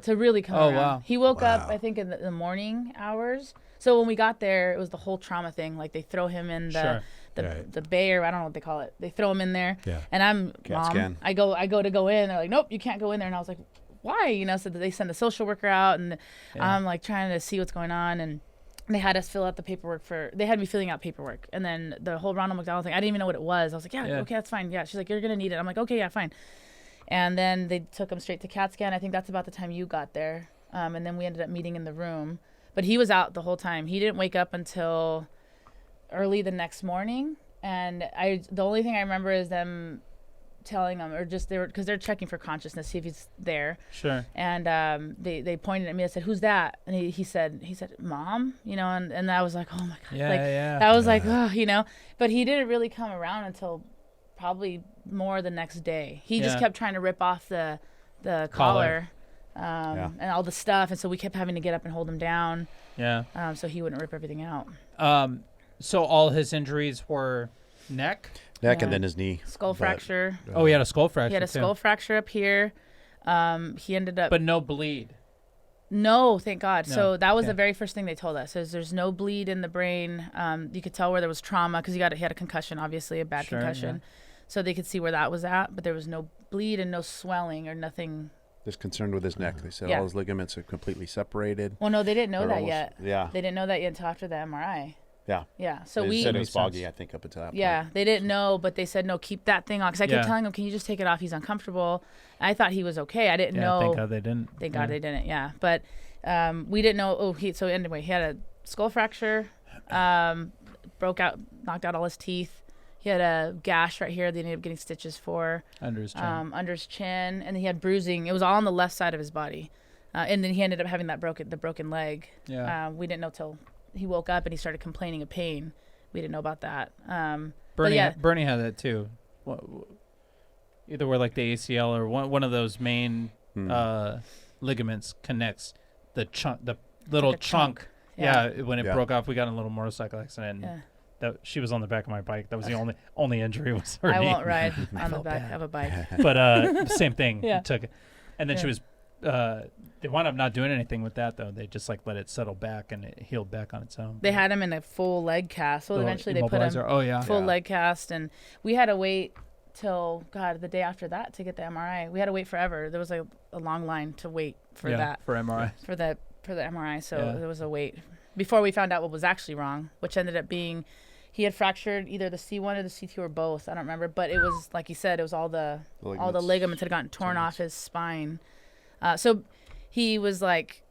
really come Oh, around. wow. He woke up I think in the morning hours. So when we got there, it was the whole trauma thing. Like they throw him in Sure. the bay, or I don't know what they call it. They throw him in there. Yeah. And I'm CAT mom. scan. I go to go in. They're like, nope, you can't go in there. And I was like, why? So they send the social worker out, and I'm like trying to see what's going on, and they had us fill out the paperwork they had me filling out paperwork, and then the whole Ronald McDonald thing, I didn't even know what it was. I was like, yeah. Okay, that's fine. Yeah. She's like, you're gonna need it. I'm like, okay, yeah, fine. And then they took him straight to CAT scan. I think that's about the time you got there. And then we ended up meeting in the room. But he was out the whole time. He didn't wake up until early the next morning. And the only thing I remember is them telling him, or just because they're checking for consciousness, see if he's there. Sure. And they pointed at me and said, who's that? And he said, Mom, and I was like, oh my God. Yeah. I was like, oh, but he didn't really come around until probably more the next day. He just kept trying to rip off the collar. And all the stuff, and so we kept having to get up and hold him down. Yeah. So he wouldn't rip everything out. So all his injuries were neck? Neck and then his knee. Skull fracture. Oh, he had a skull fracture. He had a skull fracture up here. He ended up. But no bleed. No, thank God. No. So that was Okay. the very first thing they told us. Is there's no bleed in the brain. You could tell where there was trauma because he had a concussion, obviously a bad concussion. Yeah. So they could see where that was at, but there was no bleed and no swelling or nothing. Just concerned with his neck. They said Yeah. all his ligaments are completely separated. Well, no, they didn't know They're that almost- yet. Yeah. They didn't know that yet until after the MRI. Yeah. Yeah. So They we. said it was Makes foggy, sense. I think, up until that Yeah, point. they didn't know, but they said, no, keep that thing on. Because I kept telling him, can you just take it off? He's uncomfortable. I thought he was okay. I didn't know. Thank God they didn't. Thank God they didn't, yeah. But we didn't know. So anyway, he had a skull fracture, broke out, knocked out all his teeth. He had a gash right here. They ended up getting stitches for Under his chin. under his chin, and he had bruising. It was all on the left side of his body, and then he ended up having the broken leg. Yeah. We didn't know till he woke up and he started complaining of pain. We didn't know about that. Bernie yeah. Bernie had that too. Either where like the ACL or one of those main ligaments connects the little like a chunk. Yeah. When it Yeah. broke off, we got in a little motorcycle accident. Yeah. That she was on the back of my bike. That was the only injury was her I knee. won't ride on the felt back bad. of a bike. But same thing. Yeah. Took it, and then she was. They wound up not doing anything with that though. They just like let it settle back and it healed back on its own. They had him in a full leg cast. So Little eventually they put him immobilizer. Oh yeah. full Yeah. leg cast, and we had to wait till the day after that to get the MRI. We had to wait forever. There was a long line to wait for that for MRI. for the MRI. So Yeah. there was a wait before we found out what was actually wrong, which ended up being he had fractured either the C1 or the C2 or both. I don't remember, but it was like you said, it was all the ligaments had gotten torn off his spine. So he was like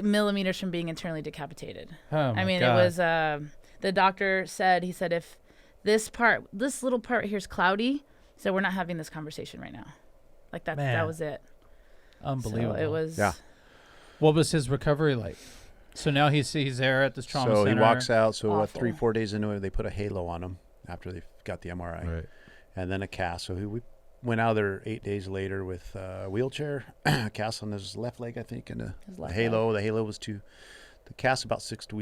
millimeters from being internally decapitated. Oh my I mean, God. it was the doctor said, he said, if this little part here is cloudy, so we're not having this conversation right now. Like that Man. was it. Unbelievable. So it was Yeah. What was his recovery like? So now he's there at this trauma So center. he walks out. So Awful. 3-4 days into it, they put a halo on him after they got the MRI, Right. and then a cast. So we went out there 8 days later with a wheelchair, a cast on his left leg, I think, and His the left halo. The halo was the cast about 6 to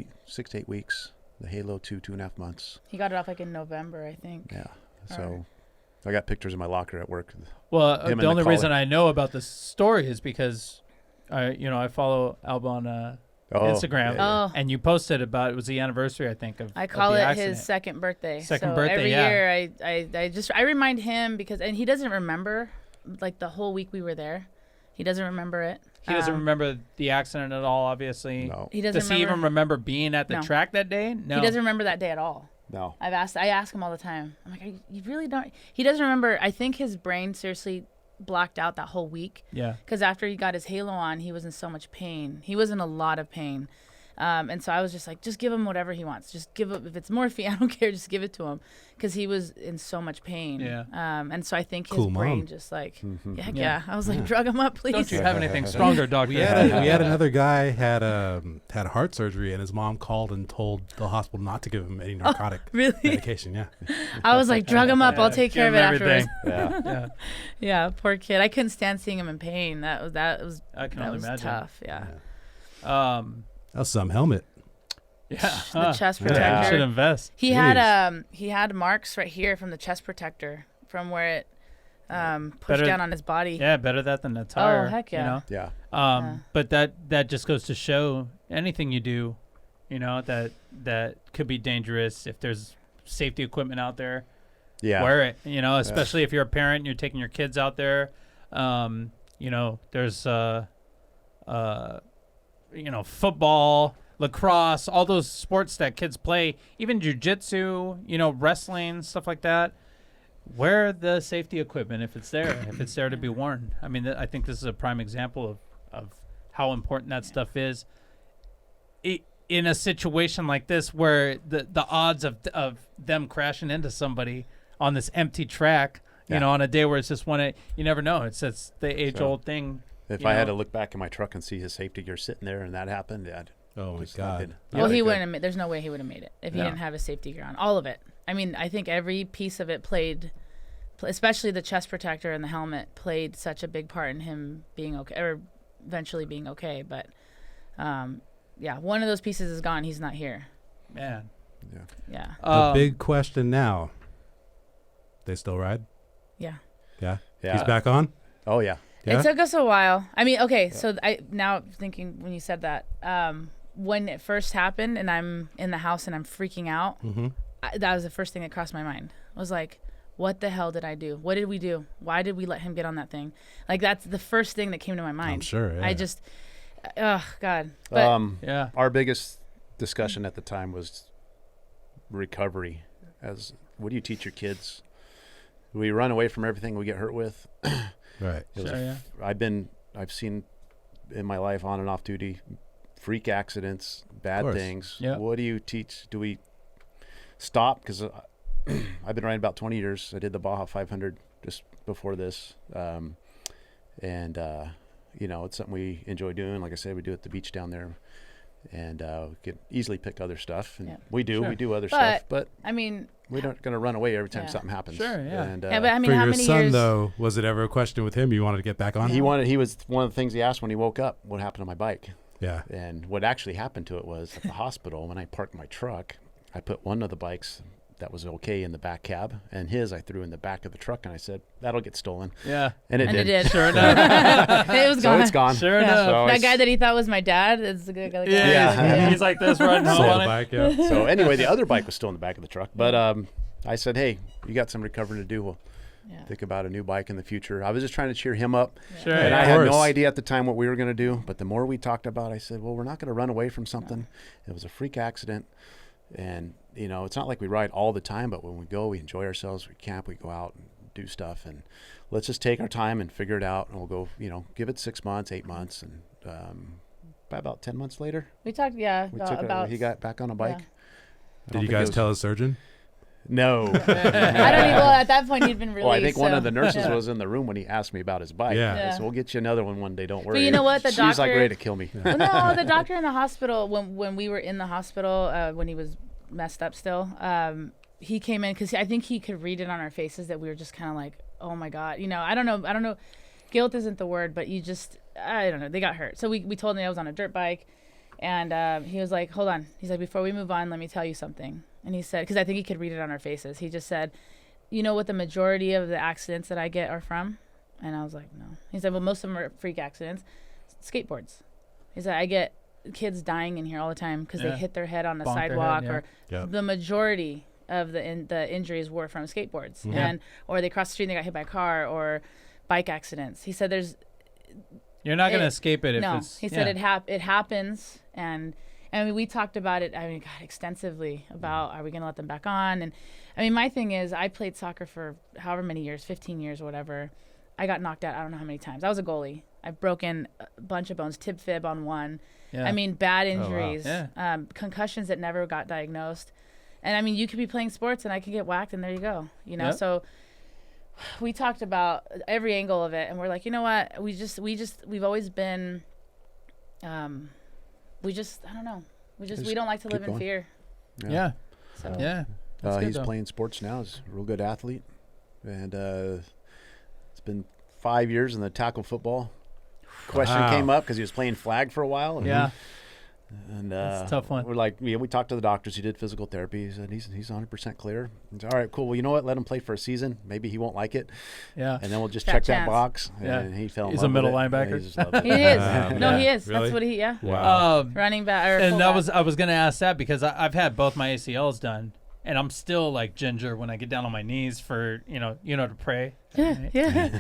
8 weeks. The halo 2.5 months. he got it off like in November, I think. Yeah. So I got pictures in my locker at work. Well, Him and the only the reason collar. I know about this story is because I follow Alba on Instagram, yeah. Oh. and you posted about it was the anniversary, I think, of I call of the it accident. his second birthday. Second so birthday, every yeah. year I remind him and he doesn't remember like the whole week we were there. He doesn't rember it. He doesn't remember the accident at all, obviously. No. He doesn't Does he even remember being at the No. track that day? No. He doesn't remember that day at all. No. I ask him all the time. I'm like, you really don't. He doesn't remember. I think his brain seriously blocked out that whole week. Yeah. Because after he got his halo on, he was in so much pain. He was in a lot of pain. And so I was just like, just give him whatever he wants. Just give him, if it's morphine, I don't care. Just give it to him. Because he was in so much pain. Yeah. And so I think his Cool brain mom. just like, Mm-hmm. heck yeah. I was like, drug him up, please. Don't you have anything stronger, doctor? We had another guy had heart surgery, and his mom called and told the hospital not to give him any narcotic really? medication. Yeah. I was like, drug him up. I'll take care of it everything. afterwards. Yeah. Yeah. Yeah, poor kid. I couldn't stand seeing him in pain. That was I can that only was imagine. tough. Yeah. That was some helmet. Yeah. The chest Yeah. protector. Should invest. He had marks right here from the chest protector from where it pushed Better- down on his body. Yeah, better that than a tire. heck yeah. You know? Yeah. Yeah. But that just goes to show anything you do, that could be dangerous. If there's safety equipment out there, Yeah. wear it. Especially if you're a parent and you're taking your kids out there. There's football, lacrosse, all those sports that kids play, even jiu-jitsu, wrestling, stuff like that. Wear the safety equipment if it's there to be worn. I mean, I think this is a prime example of how important that stuff is. In a situation like this where the odds of them crashing into somebody on this empty track, on a day where it's just you never know. It's the age-old thing. If I had to look back in my truck and see his safety gear sitting there and that happened, Oh my it's not God. good. Well, Not he good. wouldn't have made. There's no way he would have made it if he No. didn't have his safety gear on. All of it. I mean, I think every piece of it played, especially the chest protector and the helmet, played such a big part in him being okay, or eventually being okay. But, one of those pieces is gone. He's not here. Man. Yeah. The big question now. They still ride? Yeah. Yeah. Yeah. He's back on? Oh yeah. Yeah. It took us a while. I mean, okay, so I now thinking when you said that, when it first happened and I'm in the house and I'm freaking out, that was the first thing that crossed my mind. I was like, what the hell did I do? What did we do? Why did we let him get on that thing? Like, that's the first thing that came to my mind. I'm sure. Yeah. I just, oh, God. But Yeah. Our biggest discussion at the time was recovery. What do you teach your kids? We run away from everything we get hurt with. Right. It was Sure, yeah. I've seen in my life on and off duty freak accidents, bad course. things. Yeah. What do you teach? Do we stop? Because I've been riding about 20 years. I did the Baja 500 just before this. And it's something we enjoy doing. Like I said, we do it at the beach down there. And we could easily pick other stuff. And we do other stuff. But I mean, we're not going to run away every time something happens. Sure, yeah. And, but I mean, for how your many son, years? though, was it ever a question with him you wanted to get back on? he was one of the things he asked when he woke up, what happened to my bike? Yeah. And what actually happened to it was at the hospital, when I parked my truck, I put one of the bikes that was okay in the back cab, and his I threw in the back of the truck, and I said, that'll get stolen. Yeah. And it did. Sure enough. It was So gone. it's gone. Sure enough. So That guy that he thought was my dad is the good guy. Yeah. He's like this riding home Sold on the it. bike, yeah. So anyway, the other bike was still in the back of the truck, but I said, hey, you got some recovering to do. We'll think about a new bike in the future. I was just trying to cheer him up. Sure. And I Of had no course. idea at the time what we were going to do, but the more we talked about it, I said, well, we're not going to run away from something. It was a freak accident. And, it's not like we ride all the time, but when we go, we enjoy ourselves. We camp, we go out and do stuff. And let's just take our time and figure it out. And we'll go, give it 6 months, 8 months. And by about 10 months later, We talked, he got back on a bike. Did you guys tell his surgeon? No. I don't even. Well, at that point, he'd been released. Well, I think one so- of the nurses was in the room when he asked me about his bike. Yeah. So we'll get you another one day. Don't worry. you know what? The She was like doctor- ready to kill me. Well, no, the doctor in the hospital, when we were in the hospital, when he was messed up still, he came in because I think he could read it on our faces that we were just kind of like, oh my God. I don't know. Guilt isn't the word, but I don't know. They got hurt. So we told him I was on a dirt bike. And he was like, hold on. He's like, before we move on, let me tell you something. And he said, because I think he could read it on our faces. He just said, you know what the majority of the accidents that I get are from? And I was like, no. He said, well, most of them are freak accidents. Skateboards. He said, I get kids dying in here all the time because they hit their head on the Bonk their sidewalk head, or the majority of the injuries were from skateboards. Or they crossed the street and they got hit by a car or bike accidents. He said You're not going to escape it if no, it's... he said it happens, and I mean we talked about it. I mean, God, extensively about are we going to let them back on? And I mean, my thing is, I played soccer for however many years, 15 years or whatever. I got knocked out. I don't know how many times. I was a goalie. I've broken a bunch of bones, tib fib on one. Yeah. I mean, bad injuries, Yeah. Concussions that never got diagnosed. And I mean, you could be playing sports and I could get whacked, and there you go. Yep. So. We talked about every angle of it, and we're like, you know what? We've always been, I don't know. We don't like to live in going. fear. Yeah. So. Yeah. That's good, He's though. playing sports now. He's a real good athlete. And it's been 5 years in the tackle football. Question came up because he was playing flag for a while. And Yeah. And That's a tough one. We're like, we talked to the doctors. He did physical therapy. He said he's 100% clear. He said, all right, cool. Well, you know what? Let him play for a season. Maybe he won't like it. Yeah. And then we'll just Fat check chance. that box. Yeah. And he fell in He's love a middle with it. linebacker. Yeah, he just loved it. He is. No, he is. really? That's what he. Yeah. Wow. Running back or And fullback. I was going to ask that because I've had both my ACLs done, and I'm still like ginger when I get down on my knees for to pray. Yeah.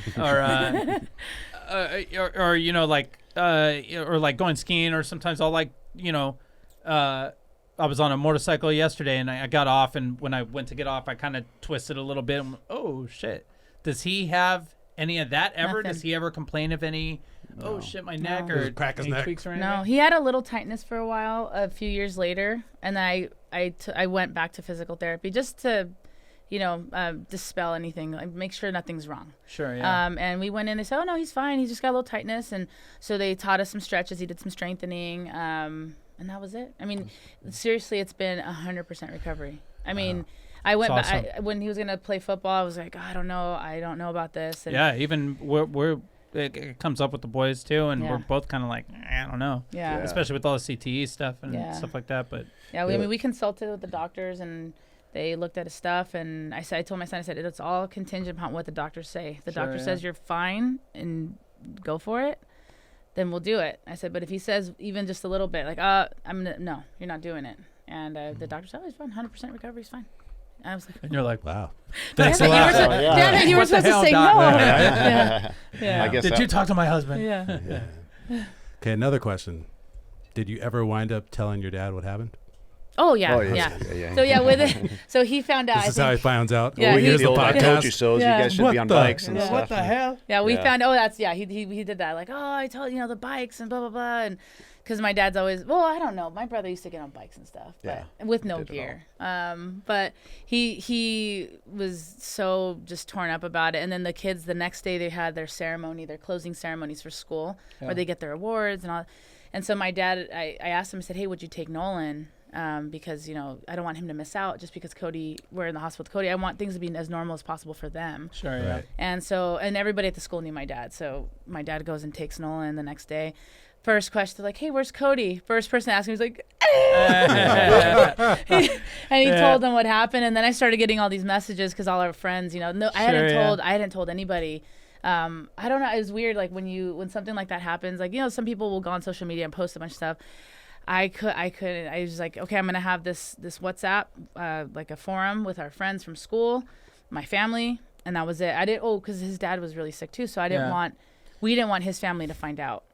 or like going skiing, or sometimes I'll I was on a motorcycle yesterday and I got off, and when I went to get off, I kind of twisted a little bit. I'm, oh shit. Does he have any of that ever? Nothing. Does he ever complain of any, oh shit, my neck No. or Does it crack his any neck? tweaks or anything? No, he had a little tightness for a while. A few years later, and I went back to physical therapy just to, dispel anything, like make sure nothing's wrong. Sure, yeah. And we went in. They said, "Oh no, he's fine. He's just got a little tightness." And so they taught us some stretches. He did some strengthening, and that was it. I mean, seriously, it's been 100% recovery. I mean, I went That's back awesome. when he was gonna play football. I was like, I don't know about this. And Yeah, even it comes up with the boys too, and we're both kind of like, I don't know. Yeah. Especially with all the CTE stuff and Yeah. stuff like that. But Yeah, I mean, we consulted with the doctors, and they looked at his stuff, and I told my son, I said, it's all contingent upon what the doctors say. If the doctor says you're fine and go for it, then we'll do it. I said, but if he says even just a little bit, like, no, you're not doing it. And the doctor said, oh, he's fine, 100% recovery, he's fine. And I was like, and you're like, Wow. thanks a Damn it, lot. Damn it, you were What the supposed to hell, say doc? no. Yeah. Yeah. I guess Did that- you talk to my husband? Yeah. Okay, another question. Did you ever wind up telling your dad what happened? Oh, yeah, Oh, yeah. yeah. So, yeah, with it. So he found out. This is how he finds out. Yeah, Oh, he- here's the old I told podcast. you so. Yeah. You guys should What be on the- bikes and Yeah. stuff. hell? Yeah, we Yeah. found. He did that. Like, oh, he did that. Like, oh, I told the bikes and blah blah blah. And because my dad's always, well, I don't know. My brother used to get on bikes and stuff, but with no did it gear. But he was so just torn up about it. And then the kids, the next day they had their ceremony, their closing ceremonies for school, where they get their awards and all. And so my dad, I asked him, I said, hey, would you take Nolan? Because, you know, I don't want him to miss out just because we're in the hospital with Cody. I want things to be as normal as possible for them. Sure, yeah. And so, and everybody at the school knew my dad. So my dad goes and takes Nolan the next day. First question, they're like, hey, where's Cody? First person to ask me was like, and he told them what happened. And then I started getting all these messages because all our friends, you know, I hadn't told anybody. I don't know. It was weird. Like when something like that happens, like, you know, some people will go on social media and post a bunch of stuff. I couldn't. I was like, okay, I'm going to have this WhatsApp, like a forum with our friends from school, my family. And that was it. Because his dad was really sick too. So we didn't want his family to find out.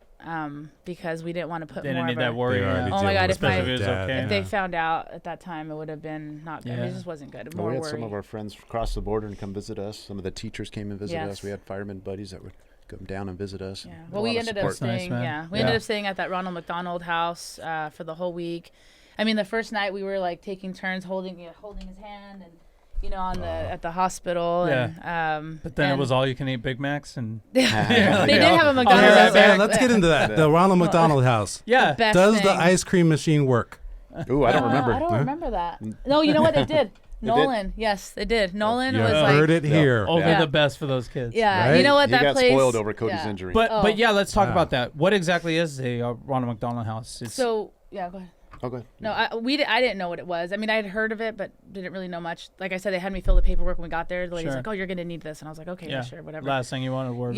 Because we didn't want to put they more didn't of need that worry. Oh my God! If they they found out at that time, it would have been not good. It just wasn't good. We had some of our friends cross the border and come visit us. Some of the teachers came and visited us. We had firemen buddies that would come down and visit us. Yeah. Well, we ended up staying. We ended up staying at that Ronald McDonald House for the whole week. I mean, the first night we were like taking turns holding his hand and. You know, at the hospital. Yeah. And, but then it was all you can eat Big Macs and. They did have a McDonald's. Let's get into that. The Ronald McDonald House. Yeah. Does the ice cream machine work? Ooh, I don't remember. I don't remember that. No, you know what they did. Nolan, yes, they did. Nolan was like. Heard it here. Over the best for those kids. Yeah, right? you know what? He got spoiled over Cody's injury. But yeah, let's talk about that. What exactly is a Ronald McDonald House? Go ahead. Okay. No, I didn't know what it was. I mean, I had heard of it, but didn't really know much. Like I said, they had me fill the paperwork when we got there. The lady's like, "Oh, you're gonna need this," and I was like, "Okay, yeah, sure, whatever." Last thing you wanted was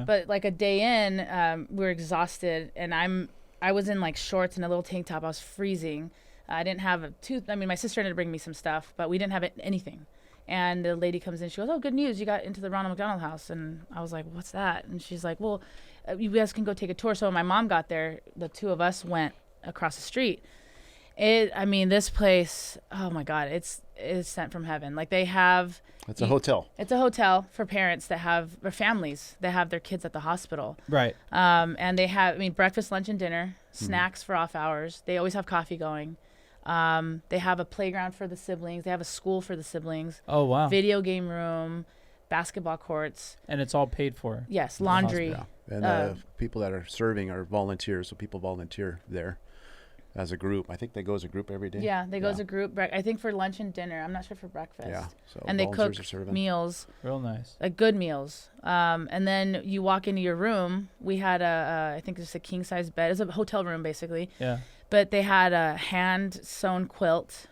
But like a day in, we were exhausted, and I was in like shorts and a little tank top. I was freezing. I didn't have a tooth. I mean, my sister ended up bringing me some stuff, but we didn't have anything. And the lady comes in. She goes, "Oh, good news! You got into the Ronald McDonald House." And I was like, "What's that?" And she's like, "Well, you guys can go take a tour." So when my mom got there, the two of us went across the street. This place, oh my God, it's sent from heaven. Like they have. It's a hotel. It's a hotel for parents or families that have their kids at the hospital. Right. And they have, breakfast, lunch, and dinner, snacks for off hours. They always have coffee going. They have a playground for the siblings. They have a school for the siblings. Oh, wow. Video game room, basketball courts. And it's all paid for. Yes, laundry. Yeah. And the people that are serving are volunteers, so people volunteer there. As a group. I think they go as a group every day. Yeah, they go as a group. I think for lunch and dinner. I'm not sure for breakfast. Yeah. So and they cook meals. Real nice. Good meals. And then you walk into your room. We had I think just a king size bed. It's a hotel room basically. Yeah. But they had a hand sewn quilt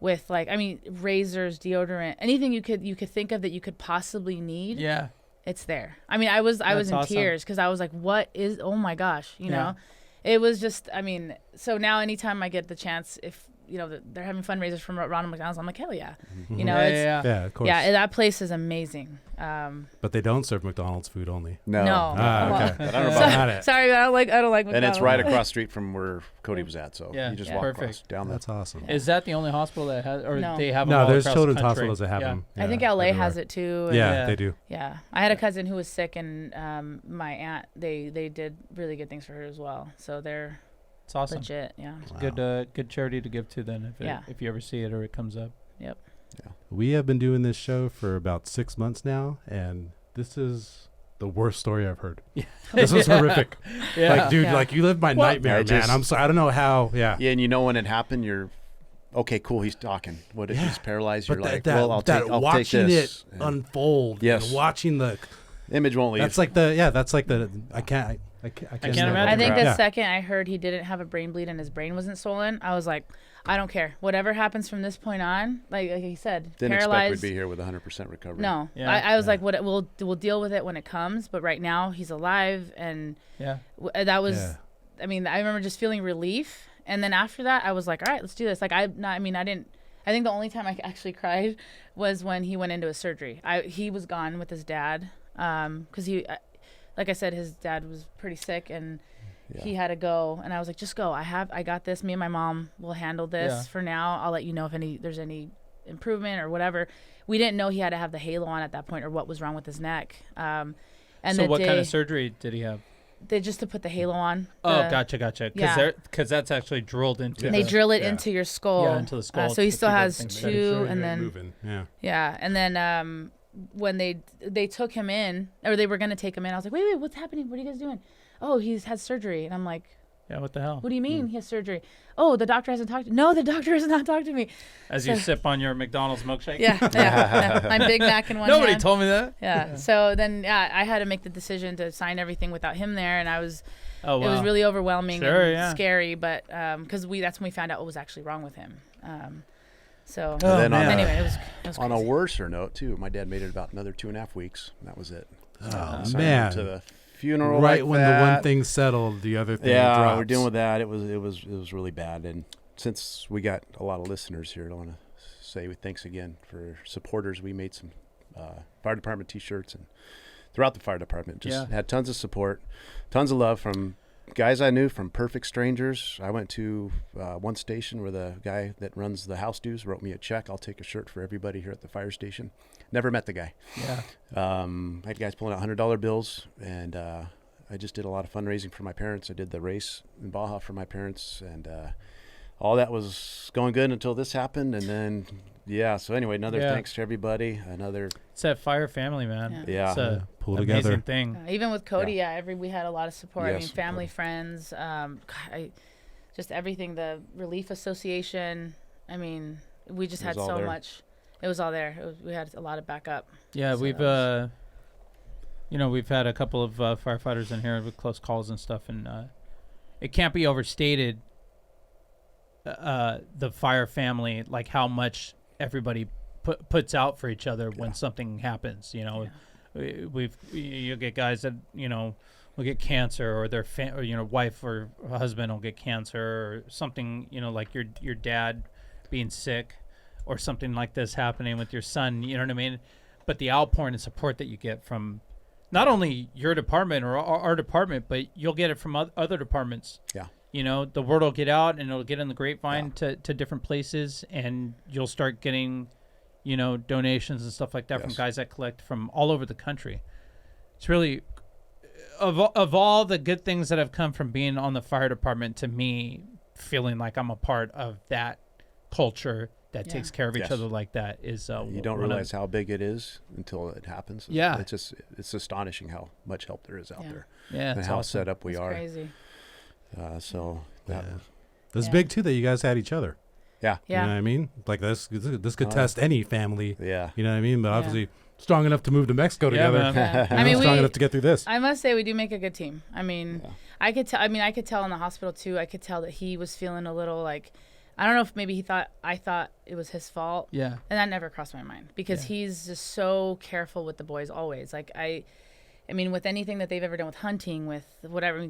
with razors, deodorant, anything you could think of that you could possibly need. Yeah. It's there. I mean, I was in tears because I was like, what is, oh my gosh, you know? It was just, so now anytime I get the chance, if, they're having fundraisers from Ronald McDonald's, I'm like, hell yeah. Mm-hmm. You know, yeah, of course. Yeah, that place is amazing. But they don't serve McDonald's food only. No. Okay. I don't know about it. Sorry, but I don't like McDonald's. And it's right across the street from where Cody was at, so you just walk across down. That's awesome. Is that the only hospital that has, or No. they have them No, all there's across children's the country? hospitals that have them. I think LA everywhere. has it too. Yeah, they do. Yeah, I had a cousin who was sick, and my aunt, they did really good things for her as well. So they're It's awesome. legit. Yeah. Wow. Good charity to give to then if you ever see it or it comes up. Yep. Yeah. We have been doing this show for about 6 months now, and this is the worst story I've heard. This was horrific. Yeah. Like, dude, like you lived my nightmare, man. I'm sorry. I don't know how. Yeah. Yeah, and you know when it happened, you're okay. Cool, he's talking. What if he's paralyzed? You're like, that, well, I'll take watching this. it unfold. Yes. And watching the image won't leave. That's like the. I can't imagine. I think the second I heard he didn't have a brain bleed and his brain wasn't swollen, I was like, I don't care. Whatever happens from this point on, like he said, didn't paralyzed. expect we'd be here with 100% recovery. No, Yeah. I was like, we'll deal with it when it comes. But right now he's alive, and that was. Yeah. I remember just feeling relief, and then after that, I was like, all right, let's do this. Like I didn't. I think the only time I actually cried was when he went into his surgery. He was gone with his dad, because like I said, his dad was pretty sick and he had to go. And I was like, just go. I got this. Me and my mom will handle this for now. I'll let you know if there's any improvement or whatever. We didn't know he had to have the halo on at that point or what was wrong with his neck. So what kind of surgery did he have? they just to put the halo on. Oh, gotcha. Because that's actually drilled into. They drill it into your skull. Yeah, into the skull. So he still has Make 2, sure and you're then moving. Yeah. yeah, and then when they took him in, or they were gonna take him in, I was like, wait, what's happening? What are you guys doing? Oh, he's had surgery, and I'm like, yeah, what the hell? what do you mean he has surgery? Oh, the doctor hasn't talked. No, the doctor has not talked to me. As you sip on your McDonald's milkshake. Yeah. My Big Mac in one Nobody hand. told me that. Yeah. So then, I had to make the decision to sign everything without him there, and I was. Oh, wow. It was really overwhelming Sure, and yeah. scary, but because that's when we found out what was actually wrong with him. So And then anyway, it was on a crazy. worser note, too, my dad made it about another 2.5 weeks. And that was it. Oh, Signed him man. to the funeral. Right like when that. the one thing settled, the other thing Yeah, drops. we're dealing with that. It was really bad. And since we got a lot of listeners here, I want to say thanks again for supporters. We made some fire department T-shirts and throughout the fire department. Just had tons of support, tons of love from guys I knew, from perfect strangers. I went to one station where the guy that runs the house dues wrote me a check. I'll take a shirt for everybody here at the fire station. Never met the guy. Yeah. I had guys pulling out $100 bills, and I just did a lot of fundraising for my parents. I did the race in Baja for my parents, and all that was going good until this happened. And then, so anyway, another thanks to everybody. It's that fire family, man. Yeah. It's a Pull amazing together. thing. Even with Cody, we had a lot of support. I Yes, mean, family, friends, just everything. The Relief Association. I mean, we just had was all so there. much. It was all there. We had a lot of backup. Yeah, So we've that was- we've had a couple of firefighters in here with close calls and stuff, and it can't be overstated. The fire family, like how much everybody puts out for each other when something happens. You know, you get guys that will get cancer, or their wife or husband will get cancer, or something. Like your dad being sick, or something like this happening with your son. You know what I mean? But the outpouring and support that you get from not only your department or our department, but you'll get it from other departments. Yeah. The word will get out, and it'll get in the grapevine to different places, and you'll start getting, donations and stuff like that from guys that collect from all over the country. It's really, of all the good things that have come from being on the fire department, to me, feeling like I'm a part of that culture that takes care of each other like that is you don't realize how big it is until it happens. Yeah. It's astonishing how much help there is out there. Yeah, And it's how awesome. set up we It's are. crazy. So that It's big too that you guys had each other. yeah. Yeah. You know what I mean? Like this could test any family. Yeah. You know what I mean? But obviously strong enough to move to Mexico Yeah, together. man. You I know, mean, strong enough to get through this. I must say we do make a good team. I mean, I could tell. I mean, I could tell in the hospital too. I could tell that he was feeling a little like, I don't know if maybe I thought it was his fault. Yeah. And that never crossed my mind because he's just so careful with the boys always. Like I mean, with anything that they've ever done with hunting, with whatever,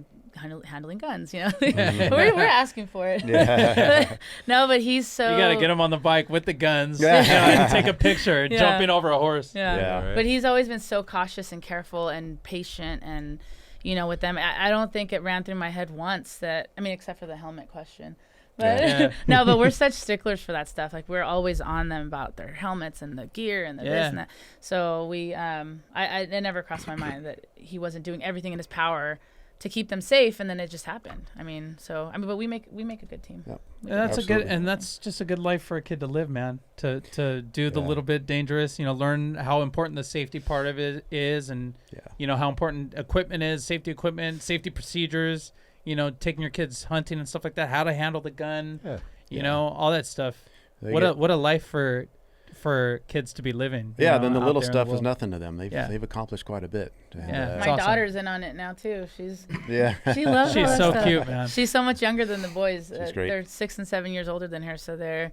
handling guns, we're asking for it. Yeah. No, but he's so. You got to get him on the bike with the guns, Yeah. and take a picture, Yeah. jumping over a horse. Yeah. Yeah. But he's always been so cautious and careful and patient and, with them. I don't think it ran through my head once that, I mean, except for the helmet question. But Yeah. no, but we're such sticklers for that stuff. Like we're always on them about their helmets and the gear and the this and that. So we, it never crossed my mind that he wasn't doing everything in his power to keep them safe, and then it just happened. But we make a good team. Yep. And that's Absolutely. that's just a good life for a kid to live, man. To do the little bit dangerous, learn how important the safety part of it is, and how important equipment is, safety equipment, safety procedures. Taking your kids hunting and stuff like that, how to handle the gun, all that stuff. What a life for kids to be living. Yeah, then the out little there in stuff the is world. nothing to them. They've accomplished quite a bit. And, Yeah. My It's awesome. daughter's in on it now too. She's yeah. she loves all She's that so stuff. cute, man. She's so much younger than the boys. She's great. They're 6 and 7 years older than her, so they're.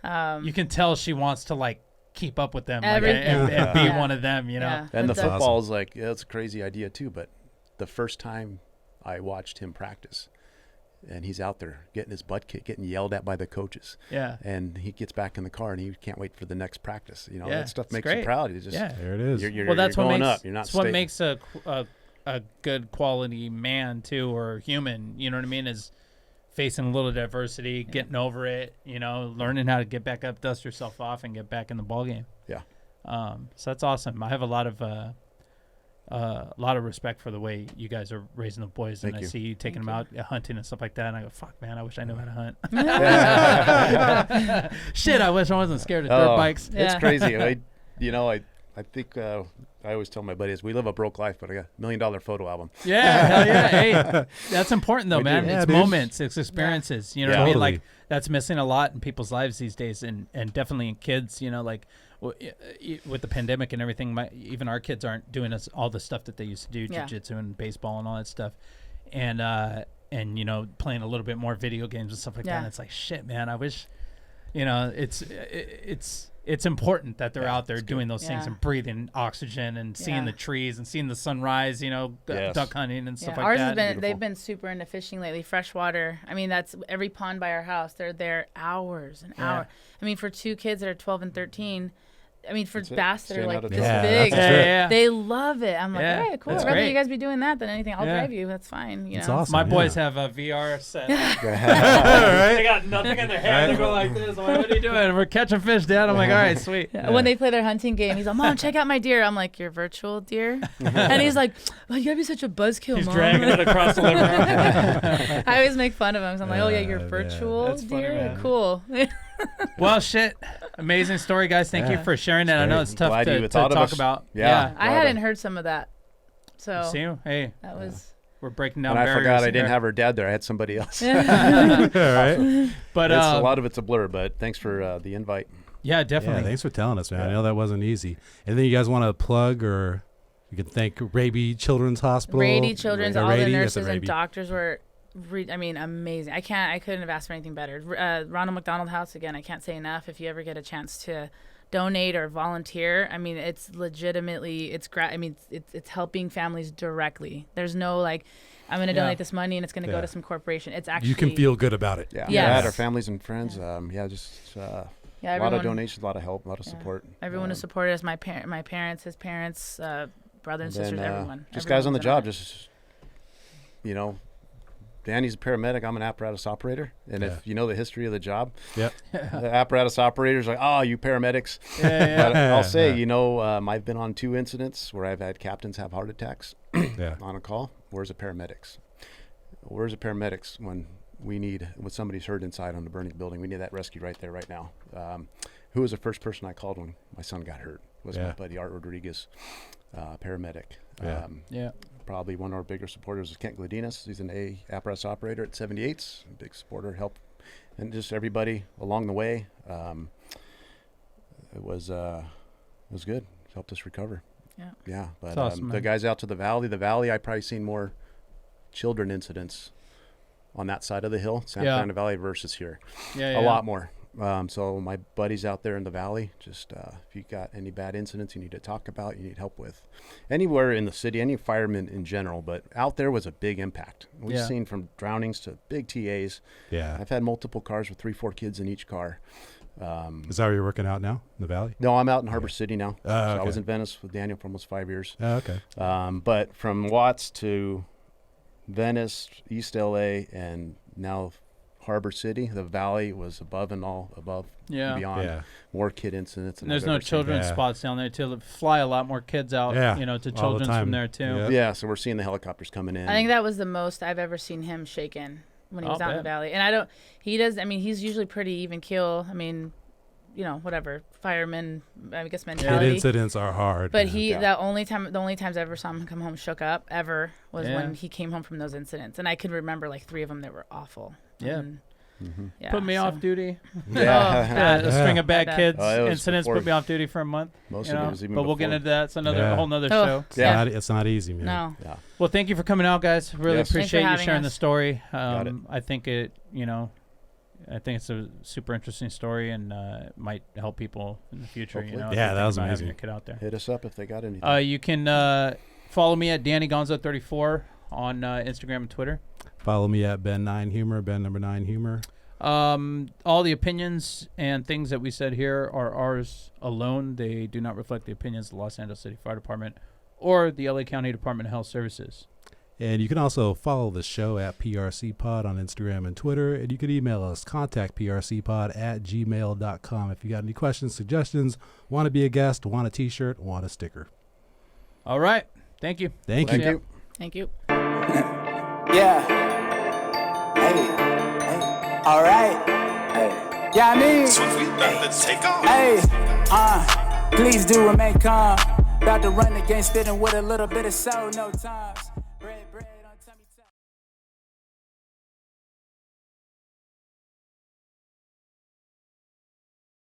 You can tell she wants to keep up with them, Everything. and be Yeah. one of them. Yeah. And the That's football is it's a crazy idea too. But the first time I watched him practice, and he's out there getting his butt kicked, getting yelled at by the coaches. Yeah. And he gets back in the car and he can't wait for the next practice. Yeah, That stuff it's makes great. you proud. You just, Yeah. There it is. You're, Well, that's you're what going makes up. You're not that's what staying. makes a good quality man too, or human. You know what I mean? Is facing a little adversity, getting over it. Learning how to get back up, dust yourself off, and get back in the ball game. Yeah. So that's awesome. I have a lot of a lot of respect for the way you guys are raising the boys, and Thank I you. see you taking them out hunting and stuff like that. And I go, fuck, man, I wish I knew how to hunt. Shit, I wish I wasn't scared of dirt bikes. It's crazy. I think I always tell my buddies we live a broke life, but I got $1 million photo album. Yeah, hell yeah. Hey, that's important though, We man. do. It's dude. moments, it's experiences. You know what I mean? Totally. Like that's missing a lot in people's lives these days, and definitely in kids. You know, like with the pandemic and everything, even our kids aren't doing all the stuff that they used to do, jiu-jitsu and baseball and all that stuff, and you know, playing a little bit more video games and stuff like that. And it's like, shit, man, I wish, you know, it's important that they're out there doing those things and breathing oxygen and seeing the trees and seeing the sunrise, you know, duck hunting and stuff like ours that. has been, they've been super into fishing lately, freshwater. I mean, that's every pond by our house. They're there hours and hours. I mean, for 2 kids that are 12 and 13, I mean, for bass that are like this big, they love it. I'm like, hey, cool. I'd rather you guys be doing that than anything. I'll drive you. That's fine. You know? Awesome. My boys have a VR set. They got nothing in their hand. They go like this. I'm like, what are you doing? We're catching fish, Dad. I'm like, all right, sweet. When they play their hunting game, he's like, Mom, check out my deer. I'm like, your virtual deer? And he's like, oh, you gotta be such a buzzkill, He's Mom. dragging it across the living room. I always make fun of him. So I'm like, oh yeah, your virtual That's funny, deer? man. Cool. Well, shit. Amazing story, guys. Thank you for sharing that. I know it's tough Glad to you thought of talk us. about. Yeah. I hadn't heard some of that. So See, hey, that was we're breaking down And I barriers. forgot I here. didn't have her dad there. I had somebody else. All right. But A lot of it's a blur, but thanks for the invite. yeah, Yeah, definitely. thanks for telling us, man. I know that wasn't easy. And then you guys want to plug, or you can thank Rady Children's Hospital. Rady Children's, all Rady, the that's a nurses and Rady. doctors were, I mean, amazing. I couldn't have asked for anything better. Ronald McDonald House, again, I can't say enough. If you ever get a chance to donate or volunteer, I mean, it's legitimately, I mean, it's helping families directly. There's no like, I'm going to donate this money and it's going to go to some corporation. It's actually, You can feel good about it. Yeah. Yes. Our families and friends. Just a lot everyone, of donations, a lot of help, a lot of support. Everyone who supported us, my parents, his parents, brother and sisters, everyone. Just guys on the job, Everyone's just, you know, Danny's a paramedic. I'm an apparatus operator. And if you know the history of the job, Yep. the apparatus operators are like, oh, you paramedics. But I'll say, you know, I've been on 2 incidents where I've had captains have heart attacks on a call. Where's the paramedics? Where's the paramedics when somebody's hurt inside on the burning building? We need that rescue right there, right now. Who was the first person I called when my son got hurt? Was my buddy Art Rodriguez, paramedic. Probably one of our bigger supporters is Kent Gladinas. He's an apparatus operator at 78s, big supporter, help, and just everybody along the way. It was good. It helped us recover. Yeah. But awesome, the guys out to the valley, I probably seen more children incidents on that side of the hill, Santa Fernando Valley versus here. A lot more. So my buddies out there in the valley, just if you got any bad incidents you need to talk about, you need help with, anywhere in the city, any firemen in general, but out there was a big impact. We've seen from drownings to big TAs. Yeah. I've had multiple cars with 3-4 kids in each car. Is that where you're working out now, in the valley? No, I'm out in Harbor City now. So I okay. was in Venice with Daniel for almost 5 years. Oh, okay. But from Watts to Venice, East LA, and now Harbor City, the valley was above and beyond. Yeah. More kid incidents. There's no children's spots down there too. Fly a lot more kids out, you know, to children's from there too. Yeah, so we're seeing the helicopters coming in. I think that was the most I've ever seen him shaken when he was out in the valley. And he's usually pretty even keel. I mean, you know, whatever, fireman, I guess mentality. Kid incidents are hard. But the only times I ever saw him come home shook up ever was when he came home from those incidents. And I could remember like 3 of them that were awful. Yeah. And, put me off duty. Yeah. A string of bad kids incidents before, put me off duty for a month. Most of it was even but we'll get into that. It's a whole nother show. It's not easy, man. No. Yeah. Well, thank you for coming out, guys. Really appreciate you sharing the story. I think it's a super interesting story and it might help people in the future. Hopefully. You know, Yeah, that was having amazing. your kid out there. Hit us up if they got anything. You can follow me at Danny Gonzo34 on Instagram and Twitter. Follow me at Ben9Humor, Ben number 9 Humor. All the opinions and things that we said here are ours alone. They do not reflect the opinions of the Los Angeles City Fire Department or the LA County Department of Health Services. And you can also follow the show at PRC Pod on Instagram and Twitter. And you can email us, contactprcpod@gmail.com if you got any questions, suggestions, want to be a guest, want a t-shirt, want a sticker. All right. Thank you. Thank Thank you. you. Thank you. Yeah. Hey. All right. Hey. Yeah, I mean. So we about to take off. Hey. Please do remain calm. About to run against it and with a little bit of soul, no times.